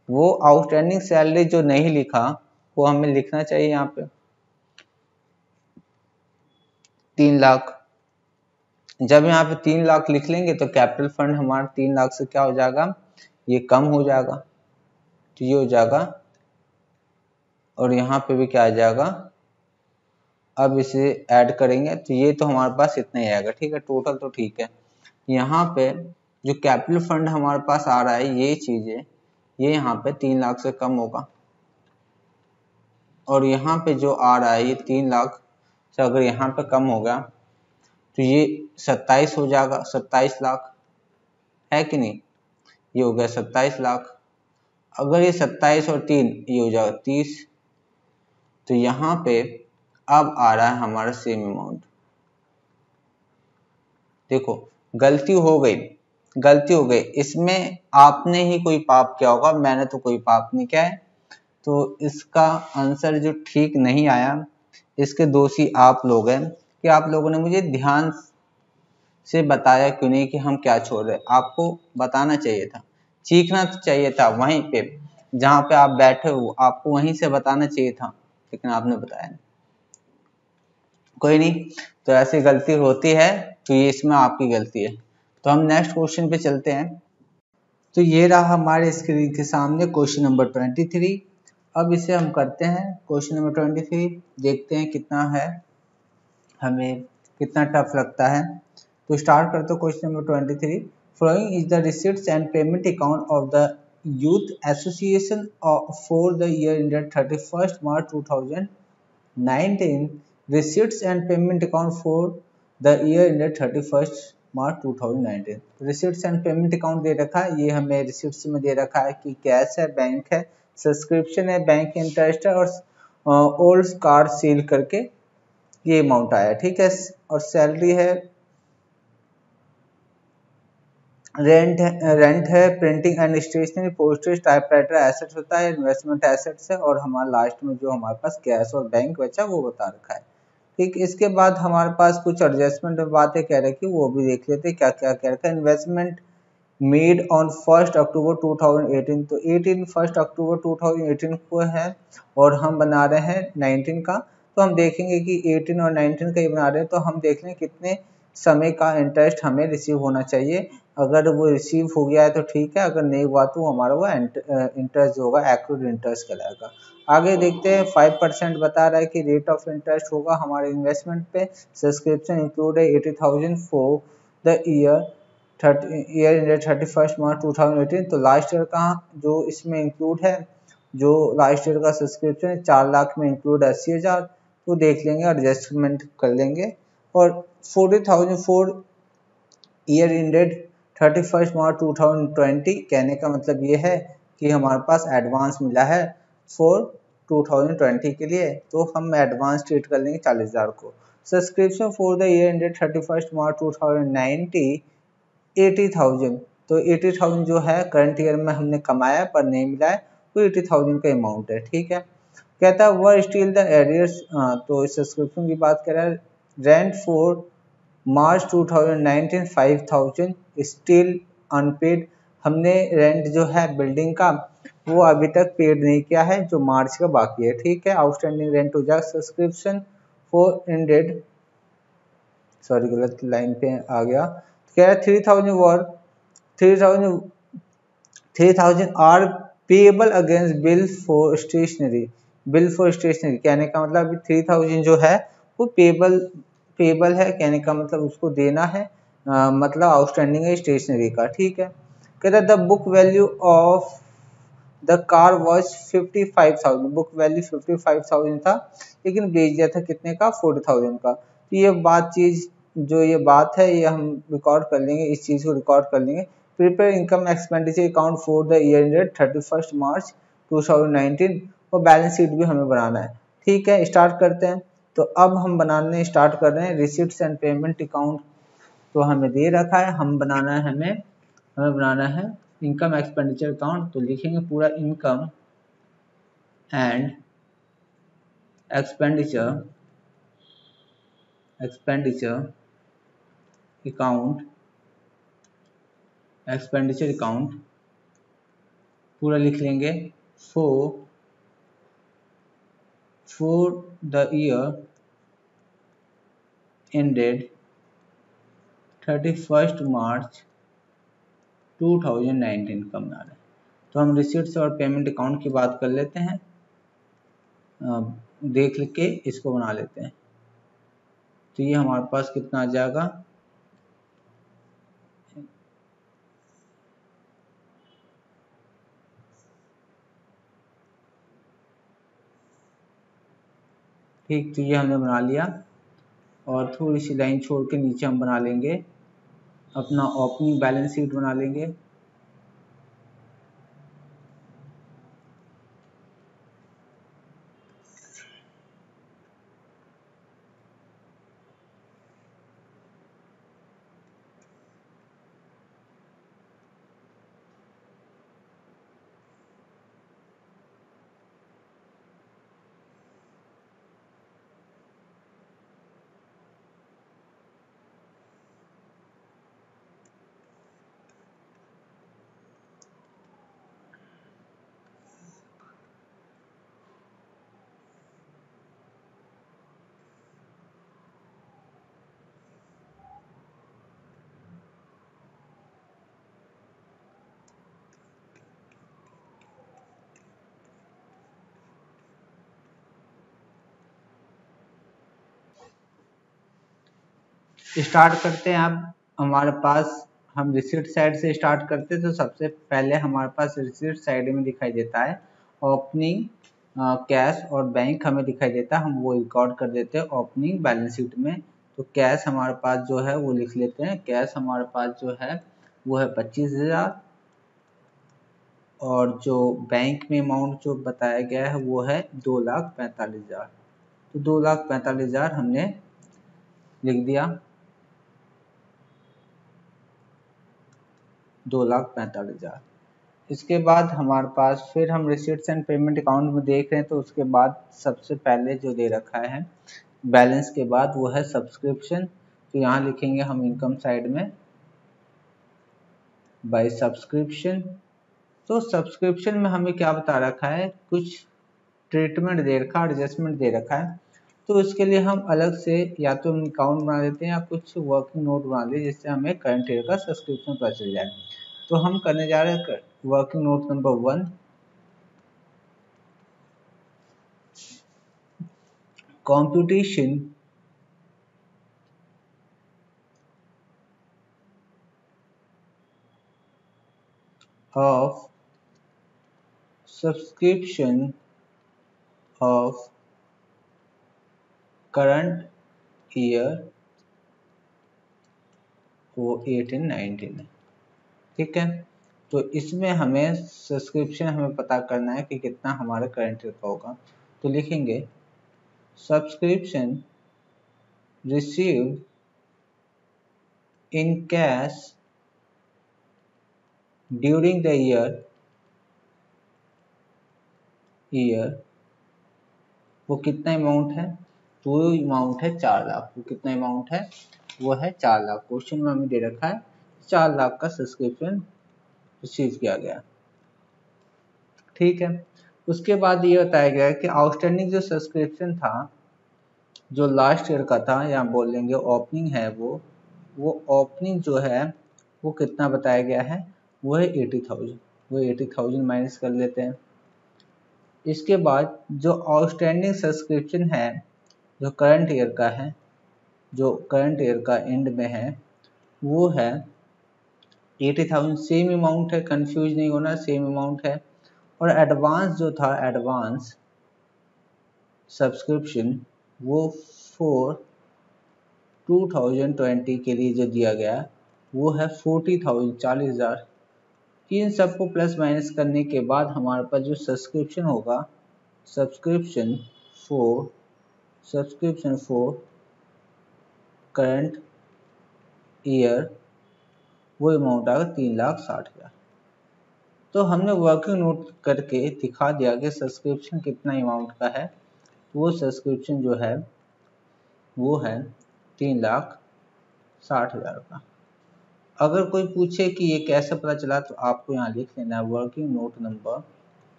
वो आउटस्टैंडिंग सैलरी जो नहीं लिखा वो हमें लिखना चाहिए यहाँ पे 3 लाख। जब यहाँ पे 3 लाख लिख लेंगे तो कैपिटल फंड हमारा 3 लाख से क्या हो जाएगा, ये कम हो जाएगा, तो ये हो जाएगा, और यहाँ पे भी क्या आ जाएगा, अब इसे ऐड करेंगे तो ये तो हमारे पास इतना ही आएगा, ठीक है, टोटल तो ठीक है। यहाँ पे जो कैपिटल फंड हमारे पास आ रहा है, ये चीजें, ये यहाँ पे 3 लाख से कम होगा, और यहाँ पे जो आ रहा है ये 3 लाख से अगर यहाँ पे कम हो गया तो ये 27 हो जाएगा, 27 लाख है कि नहीं, ये हो गया 27 लाख। अगर ये 27 और 3 ये हो जाएगा 30, तो यहाँ पे अब आ रहा है हमारा सेम अमाउंट। देखो, गलती हो गई, इसमें आपने ही कोई पाप किया होगा, मैंने तो कोई पाप नहीं किया है, तो इसका आंसर जो ठीक नहीं आया, इसके दोषी आप लोग हैं कि आप लोगों ने मुझे ध्यान से बताया क्यों नहीं कि हम क्या छोड़ रहे। आपको बताना चाहिए था, सीखना चाहिए था, वहीं पे जहाँ पे आप बैठे हो आपको वहीं से बताना चाहिए था, लेकिन आपने बताया नहीं। कोई नहीं, तो ऐसी गलती होती है, तो ये इसमें आपकी गलती है। तो हम नेक्स्ट क्वेश्चन पे चलते हैं। तो ये रहा हमारे स्क्रीन के सामने क्वेश्चन नंबर 23। अब इसे हम करते हैं क्वेश्चन नंबर 23, देखते हैं कितना है, हमें कितना टफ लगता है। तो स्टार्ट करते हैं question number 23। Following is the receipts and payment account of the Youth Association for the year ended 31st March 2019, receipts and payment account for the year ended 31st March 2019. Receipts and payment account दे रखा है, ये हमें receipts में दे रखा है कि cash है, bank है, सब्सक्रिप्शन है, बैंक इंटरेस्ट है और ओल्ड कार्ड सील करके ये अमाउंट आया, ठीक है। और सैलरी है, रेंट है, printing and stationery, postage, typewriter assets होता है, इन्वेस्टमेंट एसेट्स है, और हमारा लास्ट में जो हमारे पास कैश और बैंक बचा वो बता रखा है, ठीक। इसके बाद हमारे पास कुछ एडजस्टमेंट बातें कह रखी, वो भी देख लेते हैं क्या क्या कह रखा है। इन्वेस्टमेंट मेड ऑन 1 अक्टूबर 2018, तो 1 अक्टूबर 2018 को है और हम बना रहे हैं 19 का, तो हम देखेंगे कि 18 और 19 का ही बना रहे हैं, तो हम देख लें कितने समय का इंटरेस्ट हमें रिसीव होना चाहिए। अगर वो रिसीव हो गया है तो ठीक है, अगर नहीं हुआ तो हमारा वो इंटरेस्ट जो होगा एक्रूड इंटरेस्ट कहलाएगा। आगे देखते हैं, 5% बता रहा है कि रेट ऑफ इंटरेस्ट होगा हमारे इन्वेस्टमेंट पे। सब्सक्रिप्शन इंक्लूड है 80,000 फॉर द ईयर एंडेड 31 मार्च 2018, तो लास्ट ईयर का जो इसमें इंक्लूड है, जो लास्ट ईयर का सब्सक्रिप्शन है 4 लाख में इंक्लूड 80,000, तो देख लेंगे, एडजस्टमेंट कर लेंगे। और 40,000 फॉर ईयर इंडेड 31 मार्च 2020, कहने का मतलब ये है कि हमारे पास एडवांस मिला है फॉर 2020 के लिए, तो हम एडवांस ट्रीट कर लेंगे 40,000 को। Subscription for the year ended 31 मार्च 2090 80,000, तो 80,000 जो है करंट ईयर में हमने कमाया पर नहीं मिला है, तो 80,000 का अमाउंट है, ठीक है। कहता है वर स्टिल द एरियर्स, तो इस सब्सक्रिप्शन की बात कर रहा है। Rent for March 2019 5,000 still unpaid, हमने रेंट जो है बिल्डिंग का वो अभी तक पेड नहीं किया है, जो मार्च का बाकी है, ठीक है। आउटस्टैंडिंग रेंट हो जाएगा। सब्सक्रिप्शन फॉर इंडेड, सॉरी गलत लाइन पे आ गया, कह रहा है 3,000 were 3,000 3,000 are payable against bill for stationery. Bill for stationery कहने का मतलब अभी 3,000 जो है वो पेएबल है, कहने का मतलब उसको देना है, मतलब आउटस्टैंडिंग है स्टेशनरी का, ठीक है। कहता है the book value of the car was 55,000, book value 55,000 था, लेकिन बेच दिया था कितने का, 40,000 का। तो ये बात है ये हम रिकॉर्ड कर लेंगे, इस चीज को रिकॉर्ड कर लेंगे। Prepare income expenditure account for the year ended 31 मार्च 2019, और बैलेंस शीट भी हमें बनाना है, ठीक है। स्टार्ट करते हैं, तो अब हम बनाने स्टार्ट कर रहे हैं। रिसिप्ट्स एंड पेमेंट अकाउंट तो हमें दे रखा है, हमें बनाना है इनकम एक्सपेंडिचर अकाउंट, तो लिखेंगे पूरा इनकम एंड एक्सपेंडिचर अकाउंट पूरा लिख लेंगे फॉर द ईयर एंडेड 31 मार्च 2019 का बना रहे हैं। तो हम रिसीट्स और पेमेंट अकाउंट की बात कर लेते हैं, देख के इसको बना लेते हैं। तो ये हमारे पास कितना आ जाएगा, ठीक। तो ये हमने बना लिया, और थोड़ी सी लाइन छोड़ के नीचे हम बना लेंगे अपना ओपनिंग बैलेंस शीट बना लेंगे। स्टार्ट करते हैं। अब हमारे पास हम रिसीट साइड से स्टार्ट करते हैं तो सबसे पहले हमारे पास रिसीट साइड में दिखाई देता है ओपनिंग कैश और बैंक हमें दिखाई देता है, हम वो रिकॉर्ड कर देते हैं ओपनिंग बैलेंस शीट में। तो कैश हमारे पास जो है वो लिख लेते हैं, कैश हमारे पास जो है वो है 25,000 और जो बैंक में अमाउंट जो बताया गया है वो है 2,45,000। तो 2,45,000 हमने लिख दिया, 2,45,000। इसके बाद हमारे पास फिर हम रिसीट्स एंड पेमेंट अकाउंट में देख रहे हैं तो उसके बाद सबसे पहले जो दे रखा है बैलेंस के बाद वो है सब्सक्रिप्शन। तो यहाँ लिखेंगे हम इनकम साइड में बाय सब्सक्रिप्शन। तो सब्सक्रिप्शन में हमें क्या बता रखा है, कुछ ट्रीटमेंट दे रखा है, एडजस्टमेंट दे रखा है। तो इसके लिए हम अलग से या तो अकाउंट बना देते हैं या कुछ वर्किंग नोट बना दें जिससे हमें करंट ईयर का सब्सक्रिप्शन पता चल जाए। तो हम करने जा रहे हैं working note number 1, computation of subscription of current year वो 18-19 है, ठीक है। तो इसमें हमें सब्सक्रिप्शन हमें पता करना है कि कितना हमारा करंट ईयर का होगा। तो लिखेंगे subscription received in cash during the year वो कितना अमाउंट है, तो वो अमाउंट है 4 लाख। वो कितना अमाउंट है, वो है 4 लाख। क्वेश्चन में हमें दे रखा है 4 लाख का सब्सक्रिप्शन रिसीव किया गया, ठीक है। उसके बाद ये बताया गया है कि आउटस्टैंडिंग जो सब्सक्रिप्शन था जो लास्ट ईयर का था, या बोल लेंगे ओपनिंग है वो ओपनिंग जो है वो कितना बताया गया है, वो है 80,000। वो 80,000 माइनस कर लेते हैं। इसके बाद जो आउटस्टैंडिंग सब्सक्रिप्शन है जो करंट ईयर का है, जो करंट ईयर का एंड में है वो है 80,000। सेम अमाउंट है, कंफ्यूज नहीं होना, सेम अमाउंट है। और एडवांस जो था, एडवांस सब्सक्रिप्शन वो फॉर 2020 के लिए जो दिया गया वो है 40,000, 40,000। इन सबको प्लस माइनस करने के बाद हमारे पास जो सब्सक्रिप्शन होगा, सब्सक्रिप्शन फॉर करंट ईयर वो अमाउंट आएगा 3,60,000। तो हमने वर्किंग नोट करके दिखा दिया कि सब्सक्रिप्शन कितना अमाउंट का है। वो सब्सक्रिप्शन जो है वो है 3,60,000 का। अगर कोई पूछे कि ये कैसे पता चला तो आपको यहाँ लिख लेना है वर्किंग नोट नंबर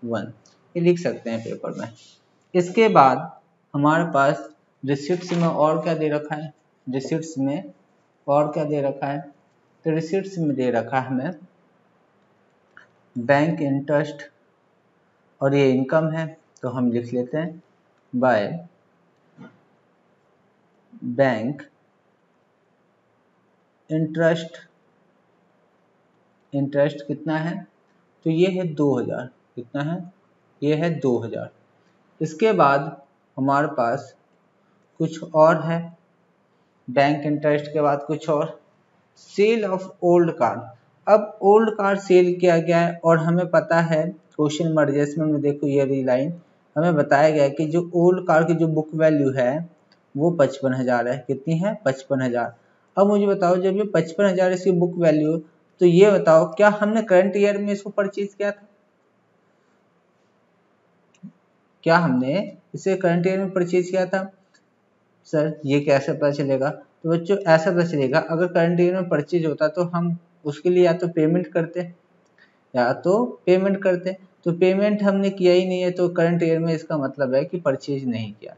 1, ये लिख सकते हैं पेपर में। इसके बाद हमारे पास रिसिप्ट्स में और क्या दे रखा है, रिसिप्ट्स में और क्या दे रखा है, तो रिसिप्ट्स में दे रखा है हमें बैंक इंटरेस्ट और ये इनकम है। तो हम लिख लेते हैं बाय बैंक इंटरेस्ट कितना है, तो ये है 2,000। कितना है, ये है 2,000। इसके बाद हमारे पास कुछ और है, बैंक इंटरेस्ट के बाद कुछ और, सेल ऑफ ओल्ड कार। अब ओल्ड कार सेल किया गया है और हमें पता है क्वेश्चन में एडजस्टमेंट में देखो ये लाइन हमें बताया गया है कि जो ओल्ड कार की जो बुक वैल्यू है वो 55,000 है। कितनी है, 55,000। अब मुझे बताओ जब ये 55,000 इसकी बुक वैल्यू, तो ये बताओ क्या हमने करंट ईयर में इसको परचेज किया था, क्या हमने इसे करंट ईयर में परचेज किया था। सर ये कैसे पता चलेगा, तो बच्चों ऐसा पता चलेगा अगर करंट ईयर में परचेज होता तो हम उसके लिए या तो पेमेंट करते, तो पेमेंट हमने किया ही नहीं है तो करंट ईयर में इसका मतलब है कि परचेज नहीं किया।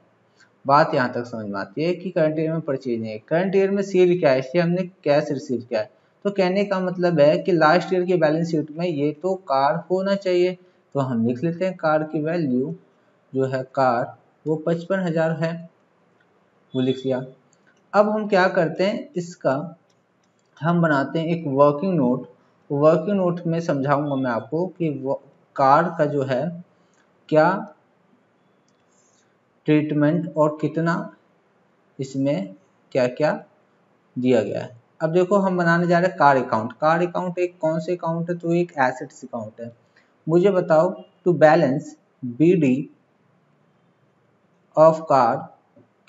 बात यहाँ तक समझ में आती है कि करंट ईयर में परचेज नहीं है। करंट ईयर में सेल क्या है, इसलिए हमने कैश रिसीव किया है। तो कहने का मतलब है कि लास्ट ईयर की बैलेंस शीट में ये तो कार होना चाहिए। तो हम लिख लेते हैं कार की वैल्यू जो है कार वो 55,000 है, वो लिख लिया। अब हम क्या करते हैं, इसका हम बनाते हैं एक वर्किंग नोट। वर्किंग नोट में समझाऊंगा मैं आपको कि कार का जो है क्या ट्रीटमेंट और कितना इसमें क्या क्या दिया गया है। अब देखो हम बनाने जा रहे हैं कार अकाउंट। कार अकाउंट एक कौन से अकाउंट है? तो एक एसेट्स अकाउंट है। मुझे बताओ to balance BD of car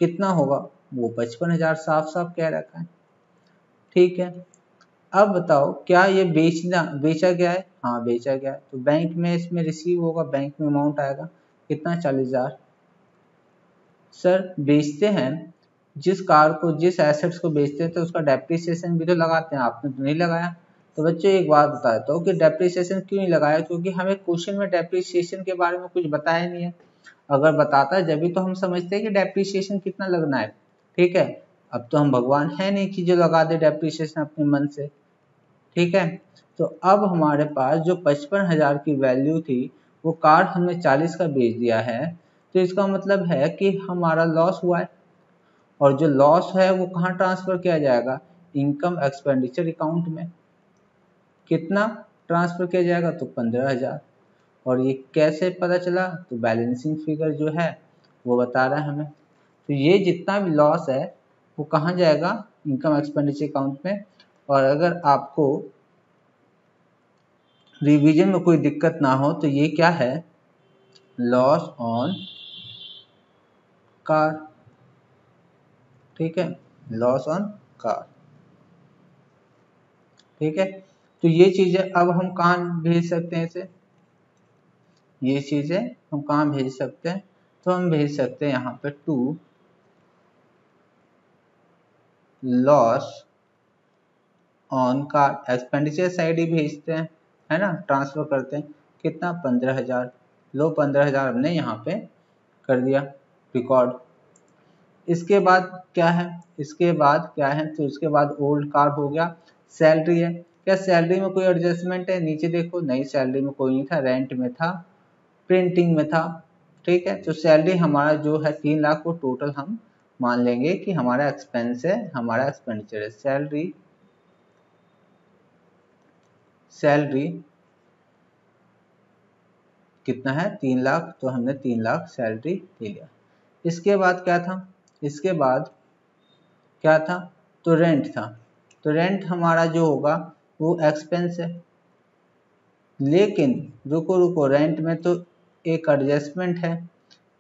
कितना होगा? वो 55,000 साफ साफ कह रखा है। ठीक है, अब बताओ क्या ये बेचा गया है? हाँ बेचा गया है। तो बैंक में इसमें रिसीव होगा, बैंक में अमाउंट आएगा कितना? 40,000। सर बेचते हैं, जिस कार को जिस एसेट्स को बेचते हैं तो उसका डेप्रिसिएशन भी तो लगाते हैं, आपने तो नहीं लगाया। तो बच्चों एक बात बताता हूँ कि डेप्रिसिएशन क्यों नहीं लगाया? क्योंकि हमें क्वेश्चन में डेप्रिसिएशन के बारे में कुछ बताया नहीं है। अगर बताता जब भी तो हम समझते हैं कि डेप्रिसिएशन कितना लगना है। ठीक है, अब तो हम भगवान है नहीं कि जो लगा दे डेप्रिसिएशन अपने मन से। ठीक है, तो अब हमारे पास जो 55,000 की वैल्यू थी वो कार हमने 40 का बेच दिया है। तो इसका मतलब है कि हमारा लॉस हुआ है, और जो लॉस है वो कहाँ ट्रांसफर किया जाएगा? इनकम एक्सपेंडिचर अकाउंट में। कितना ट्रांसफर किया जाएगा? तो 15,000। और ये कैसे पता चला? तो बैलेंसिंग फिगर जो है वो बता रहा है हमें। तो ये जितना भी लॉस है वो कहाँ जाएगा? इनकम एक्सपेंडिचर अकाउंट में। और अगर आपको रिवीजन में कोई दिक्कत ना हो तो ये क्या है? Loss on car. ठीक है, लॉस ऑन कार। ठीक है, तो ये चीजें अब हम कहाँ भेज सकते हैं इसे? ये चीजें हम कहाँ भेज सकते हैं? तो हम भेज सकते हैं यहाँ पे to loss on car. Expenditure side ही भेजते हैं, है ना, ट्रांसफर करते हैं। कितना? 15,000। लो 15,000 हमने यहाँ पे कर दिया रिकॉर्ड। इसके बाद क्या है? इसके बाद क्या है? तो इसके बाद ओल्ड कार हो गया। सैलरी है, क्या सैलरी में कोई एडजस्टमेंट है? नीचे देखो, नहीं सैलरी में कोई नहीं था, रेंट में था, प्रिंटिंग में था। ठीक है, तो सैलरी हमारा जो है 3 लाख को टोटल हम मान लेंगे कि हमारा एक्सपेंस है, हमारा एक्सपेंडिचर है। सैलरी सैलरी कितना है? 3 लाख, तो हमने 3 लाख सैलरी ले लिया। इसके बाद क्या था? इसके बाद क्या था? तो रेंट था। तो रेंट हमारा जो होगा वो एक्सपेंस है। लेकिन रुको रुको, रेंट में तो एक एडजस्टमेंट है।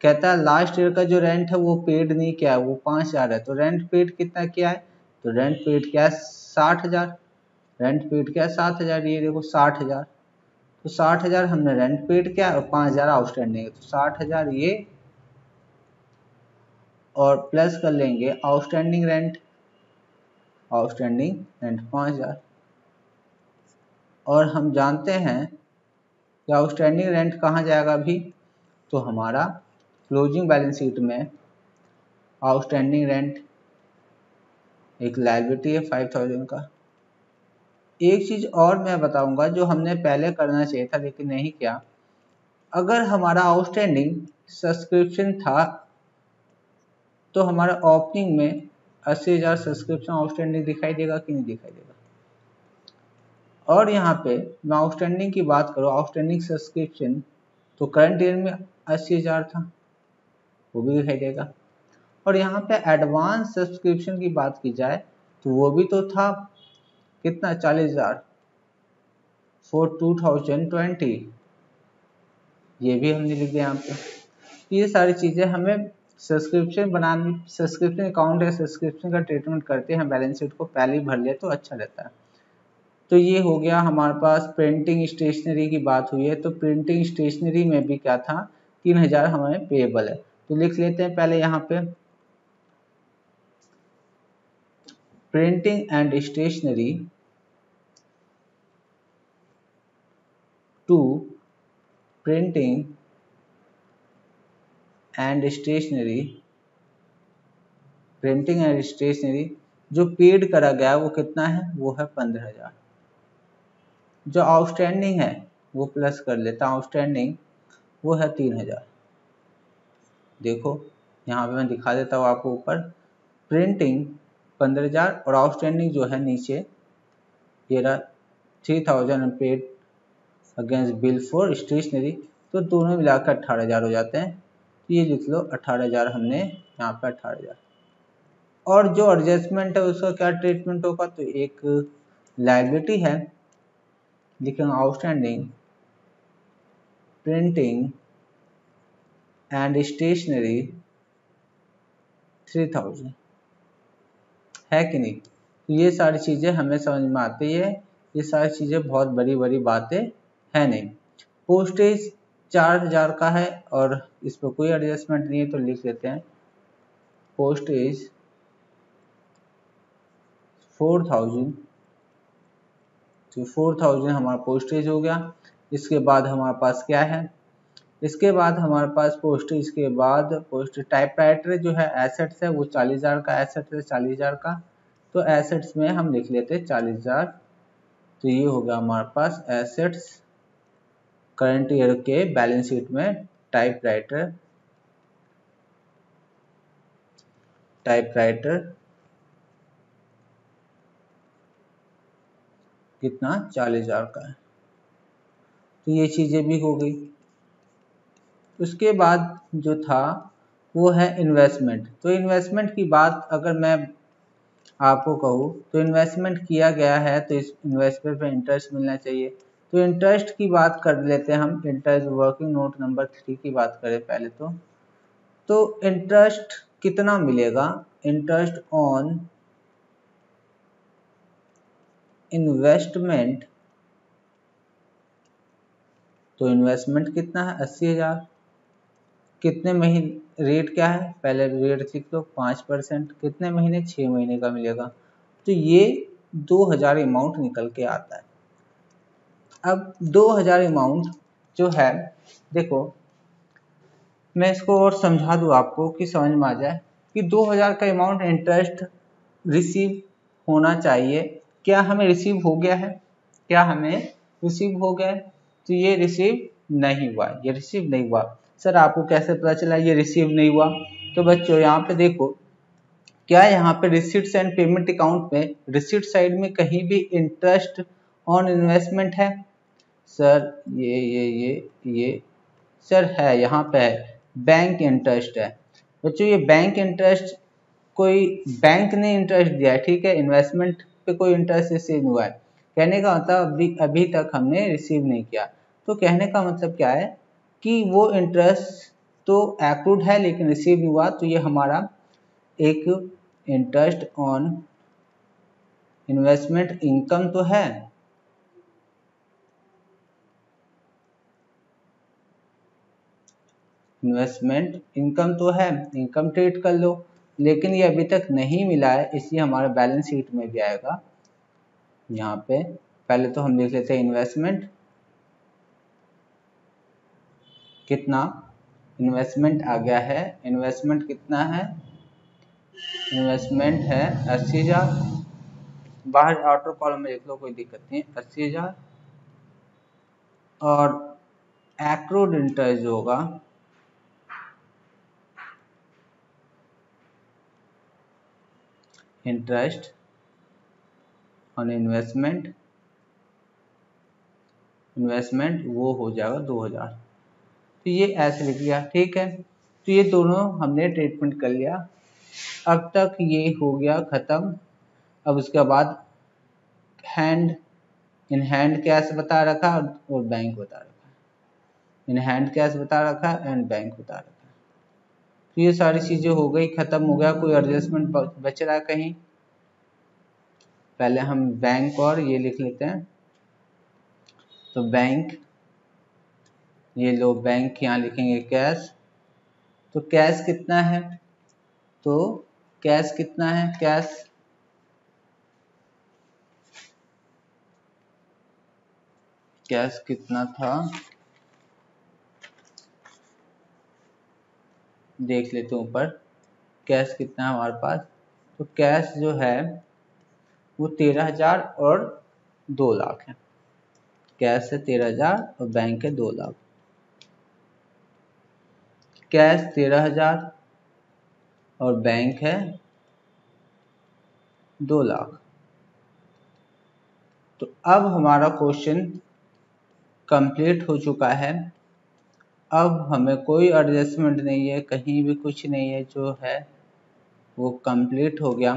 कहता है लास्ट ईयर का जो रेंट है वो पेड नहीं किया है, वो 5,000 है। तो रेंट पेड कितना किया है? तो रेंट पेड किया है 60,000। रेंट पेड किया है 7,000, ये देखो 60,000। तो 60,000 हमने रेंट पेड किया और 5,000 आउटस्टैंडिंग है। तो 60,000 ये, और प्लस कर लेंगे आउटस्टैंडिंग रेंट। Outstanding rent 5,000। और हम जानते हैं कि आउटस्टैंडिंग रेंट कहाँ जाएगा अभी? तो हमारा क्लोजिंग बैलेंस शीट में आउटस्टैंडिंग रेंट एक लायबिलिटी है 5,000 का। एक चीज और मैं बताऊंगा जो हमने पहले करना चाहिए था लेकिन नहीं किया। अगर हमारा आउटस्टैंडिंग सब्सक्रिप्शन था तो हमारा ओपनिंग में 80,000 सब्सक्रिप्शन आउटस्टैंडिंग दिखाई देगा कि नहीं दिखाई देगा? और यहाँ पे मैं आउटस्टैंडिंग की बात करूँ, आउटस्टैंडिंग सब्सक्रिप्शन तो करंट ईयर में 80,000 था, वो भी दिखाई देगा। और यहाँ पे एडवांस सब्सक्रिप्शन की बात की जाए तो वो भी तो था, कितना? 40,000 फॉर 2020, ये भी हमने लिख दिया यहाँ पे। ये सारी चीजें हमें सब्सक्रिप्शन बनाने, सब्सक्रिप्शन अकाउंट या सब्सक्रिप्शन का ट्रीटमेंट करते हैं बैलेंस शीट को पहले ही भर ले तो अच्छा रहता है। तो ये हो गया हमारे पास। प्रिंटिंग स्टेशनरी की बात हुई है, तो प्रिंटिंग स्टेशनरी में भी क्या था? 3,000 हमें पेएबल है। तो लिख लेते हैं पहले यहाँ पे printing and stationery to printing and stationery. Printing and stationery जो पेड करा गया है वो कितना है? वो है 15,000। जो आउटस्टैंडिंग है वो प्लस कर लेता हूँ, आउटस्टैंडिंग वो है 3,000। देखो यहाँ पे मैं दिखा देता हूँ आपको, ऊपर प्रिंटिंग 15,000 और आउटस्टैंडिंग जो है नीचे ये रहा 3000 unpaid against bill for stationery, तो दोनों मिलाकर 18,000 हो जाते हैं। तो ये लिख लो 18,000 हमने यहाँ पे 18,000। और जो एडजस्टमेंट है उसका क्या ट्रीटमेंट होगा, तो एक लायबिलिटी है, लिखेंगे आउटस्टैंडिंग प्रिंटिंग एंड स्टेशनरी 3000, है कि नहीं। तो ये सारी चीज़ें हमें समझ में आती है, ये सारी चीज़ें बहुत बड़ी बड़ी बातें हैं नहीं। पोस्टेज 4,000 का है और इस पर कोई एडजस्टमेंट नहीं है, तो लिख देते हैं पोस्टेज 4,000, तो 4,000 हमारा पोस्टेज हो गया। इसके बाद हमारे पास क्या है, इसके बाद हमारे पास पोस्टेज के बाद पोस्ट टाइपराइटर जो है एसेट्स है वो 40,000 का एसेट है, 40,000 का, तो एसेट्स में हम लिख लेते हैं 40,000। तो ये हो गया हमारे पास एसेट्स करंट ईयर के बैलेंस शीट में टाइपराइटर कितना 40,000 का है। तो ये चीज़ें भी हो गई। उसके बाद जो था वो है इन्वेस्टमेंट। तो इन्वेस्टमेंट की बात अगर मैं आपको कहूँ तो इन्वेस्टमेंट किया गया है तो इस इन्वेस्टमेंट पे इंटरेस्ट मिलना चाहिए। तो इंटरेस्ट की बात कर लेते हैं हम, इंटरेस्ट वर्किंग नोट नंबर 3 की बात करें पहले तो इंटरेस्ट कितना मिलेगा, इंटरेस्ट ऑन इन्वेस्टमेंट, तो इन्वेस्टमेंट कितना है 80,000, कितने महीने रेट क्या है, पहले रेट लिख लो 5%, कितने महीने 6 महीने का मिलेगा, तो ये 2,000 अमाउंट निकल के आता है। अब 2,000 अमाउंट जो है, देखो मैं इसको और समझा दूँ आपको कि समझ में आ जाए कि 2,000 का अमाउंट इंटरेस्ट रिसीव होना चाहिए। क्या हमें रिसीव हो गया है, क्या हमें रिसीव हो गया है, तो ये रिसीव नहीं हुआ, ये रिसीव नहीं हुआ। सर आपको कैसे पता चला ये रिसीव नहीं हुआ, तो बच्चों यहाँ पे देखो, क्या यहाँ पे रिसीट्स एंड पेमेंट अकाउंट में रिसीट साइड में कहीं भी इंटरेस्ट ऑन इन्वेस्टमेंट है, सर ये सर है, यहाँ पे है बैंक इंटरेस्ट है। बच्चों ये बैंक इंटरेस्ट कोई बैंक ने इंटरेस्ट दिया है, ठीक है, इन्वेस्टमेंट पे कोई इंटरेस्ट रिसीव हुआ है, कहने का मतलब अभी तक हमने रिसीव नहीं किया। तो कहने का मतलब क्या है कि वो इंटरेस्ट तो एक्रूड है लेकिन रिसीव नहीं हुआ, तो ये हमारा एक इंटरेस्ट ऑन इन्वेस्टमेंट इनकम तो है, इन्वेस्टमेंट इनकम तो है, इनकम ट्रीट कर लो, लेकिन ये अभी तक नहीं मिला है, इसलिए हमारा बैलेंस शीट में भी आएगा। यहाँ पे पहले तो हम लिख लेते हैं इन्वेस्टमेंट, कितना इन्वेस्टमेंट आ गया है, इन्वेस्टमेंट कितना है, इन्वेस्टमेंट है 80,000, बाहर ऑटो कॉलम में लिख लो कोई दिक्कत नहीं, 80,000। और एक्रूड इंटरेस्ट जो होगा इंटरेस्ट ऑन इन्वेस्टमेंट वो हो जाएगा 2,000। तो ये ऐसे लिख लिया, ठीक है। तो ये दोनों हमने ट्रीटमेंट कर लिया, अब तक ये हो गया खत्म। अब उसके बाद हैंड इन हैंड कैश बता रखा और बैंक बता रखा, इन हैंड कैश बता रखा एंड बैंक बता रखा। तो ये सारी चीजें हो गई, खत्म हो गया, कोई एडजस्टमेंट बच रहा है कहीं, पहले हम बैंक और ये लिख लेते हैं, तो बैंक, ये लो बैंक, यहाँ लिखेंगे कैश, तो कैश कितना है, तो कैश कितना है, कैश कितना था देख लेते हैं ऊपर, कैश कितना है हमारे पास, तो कैश जो है वो 13,000 और 2 लाख है, कैश है 13,000 और बैंक है 2 लाख, कैश 13,000 और बैंक है 2 लाख। तो अब हमारा क्वेश्चन कंप्लीट हो चुका है। अब हमें कोई एडजस्टमेंट नहीं है, कहीं भी कुछ नहीं है, जो है वो कंप्लीट हो गया।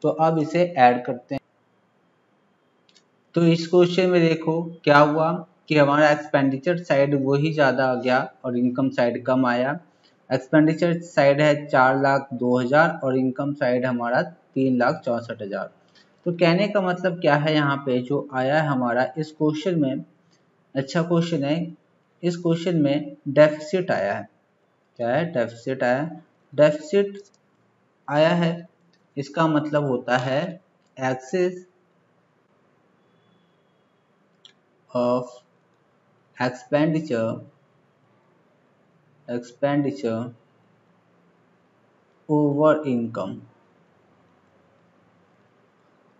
तो अब इसे ऐड करते हैं। तो इस क्वेश्चन में देखो क्या हुआ कि हमारा एक्सपेंडिचर साइड वही ज़्यादा आ गया और इनकम साइड कम आया। एक्सपेंडिचर साइड है 4,02,000 और इनकम साइड हमारा 3,64,000। तो कहने का मतलब क्या है, यहाँ पे जो आया है हमारा इस क्वेश्चन में, अच्छा क्वेश्चन है, इस क्वेश्चन में डेफिसिट आया है। क्या है? डेफिसिट आया है। डेफिसिट आया है, इसका मतलब होता है access of expenditure over income।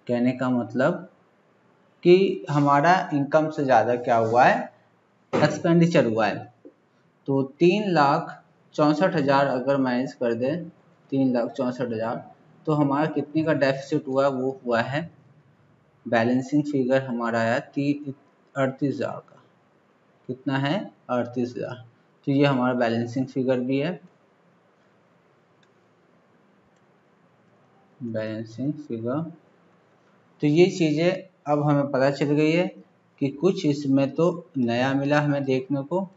कहने का मतलब कि हमारा इनकम से ज़्यादा क्या हुआ है, एक्सपेंडिचर हुआ है। तो 3,64,000 अगर माइनस कर दें 3,64,000, तो हमारा कितने का डेफिसिट हुआ, वो हुआ है, बैलेंसिंग फिगर हमारा आया 38,000 का। कितना है? 38,000। तो ये हमारा बैलेंसिंग फिगर भी है, बैलेंसिंग फिगर। तो ये चीज़ें अब हमें पता चल गई है कि कुछ इसमें तो नया मिला हमें देखने को।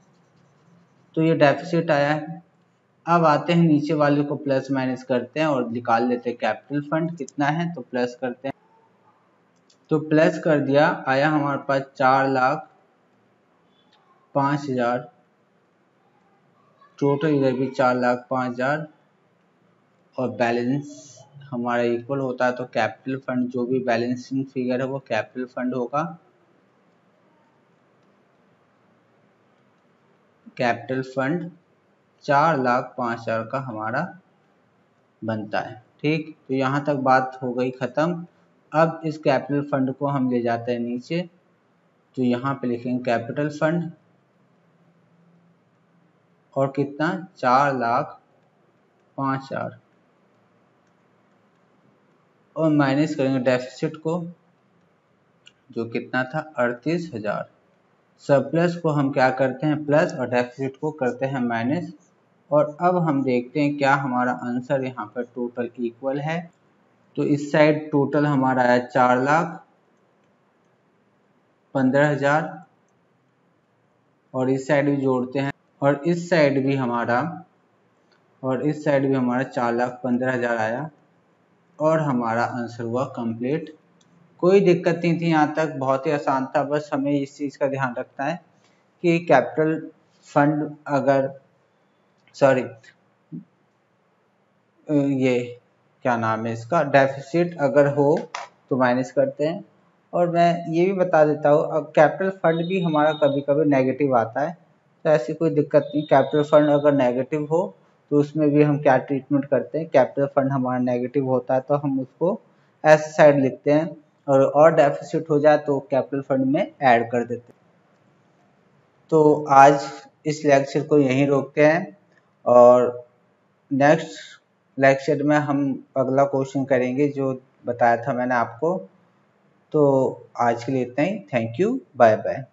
तो ये डेफिसिट आया है। अब आते हैं नीचे वाले को प्लस माइनस करते हैं और निकाल लेते हैं कैपिटल फंड कितना है, तो प्लस करते हैं। तो प्लस कर दिया, आया हमारे पास 4,05,000। टोटल इधर भी 4,05,000 और बैलेंस हमारा इक्वल होता है। तो कैपिटल फंड जो भी बैलेंसिंग फिगर है वो कैपिटल फंड होगा। कैपिटल फंड 4,05,000 का हमारा बनता है। ठीक, तो यहाँ तक बात हो गई ख़त्म। अब इस कैपिटल फंड को हम ले जाते हैं नीचे, तो यहाँ पे लिखेंगे कैपिटल फंड और कितना, 4,05,000 और माइनस करेंगे डेफिसिट को जो कितना था, 38,000। सरप्लस को हम क्या करते हैं, प्लस, और डेफिसिट को करते हैं माइनस। और अब हम देखते हैं क्या हमारा आंसर यहाँ पर टोटल इक्वल है। तो इस साइड टोटल हमारा है 4,15,000 और इस साइड भी जोड़ते हैं और इस साइड भी हमारा 4,15,000 आया और हमारा आंसर हुआ कंप्लीट। कोई दिक्कत नहीं थी यहाँ तक, बहुत ही आसान था। बस हमें इस चीज़ का ध्यान रखना है कि कैपिटल फंड अगर ये क्या नाम है इसका, डेफिसिट अगर हो तो माइनस करते हैं। और मैं ये भी बता देता हूँ, अब कैपिटल फंड भी हमारा कभी कभी नेगेटिव आता है, तो ऐसी कोई दिक्कत नहीं। कैपिटल फंड अगर नेगेटिव हो तो उसमें भी हम क्या ट्रीटमेंट करते हैं, कैपिटल फंड हमारा नेगेटिव होता है तो हम उसको ऐसे साइड लिखते हैं, और डेफिसिट हो जाए तो कैपिटल फंड में ऐड कर देते हैं। तो आज इस लेक्चर को यहीं रोकते हैं और नेक्स्ट लेक्चर में हम अगला क्वेश्चन करेंगे जो बताया था मैंने आपको। तो आज के लिए इतना ही। Thank you, bye bye.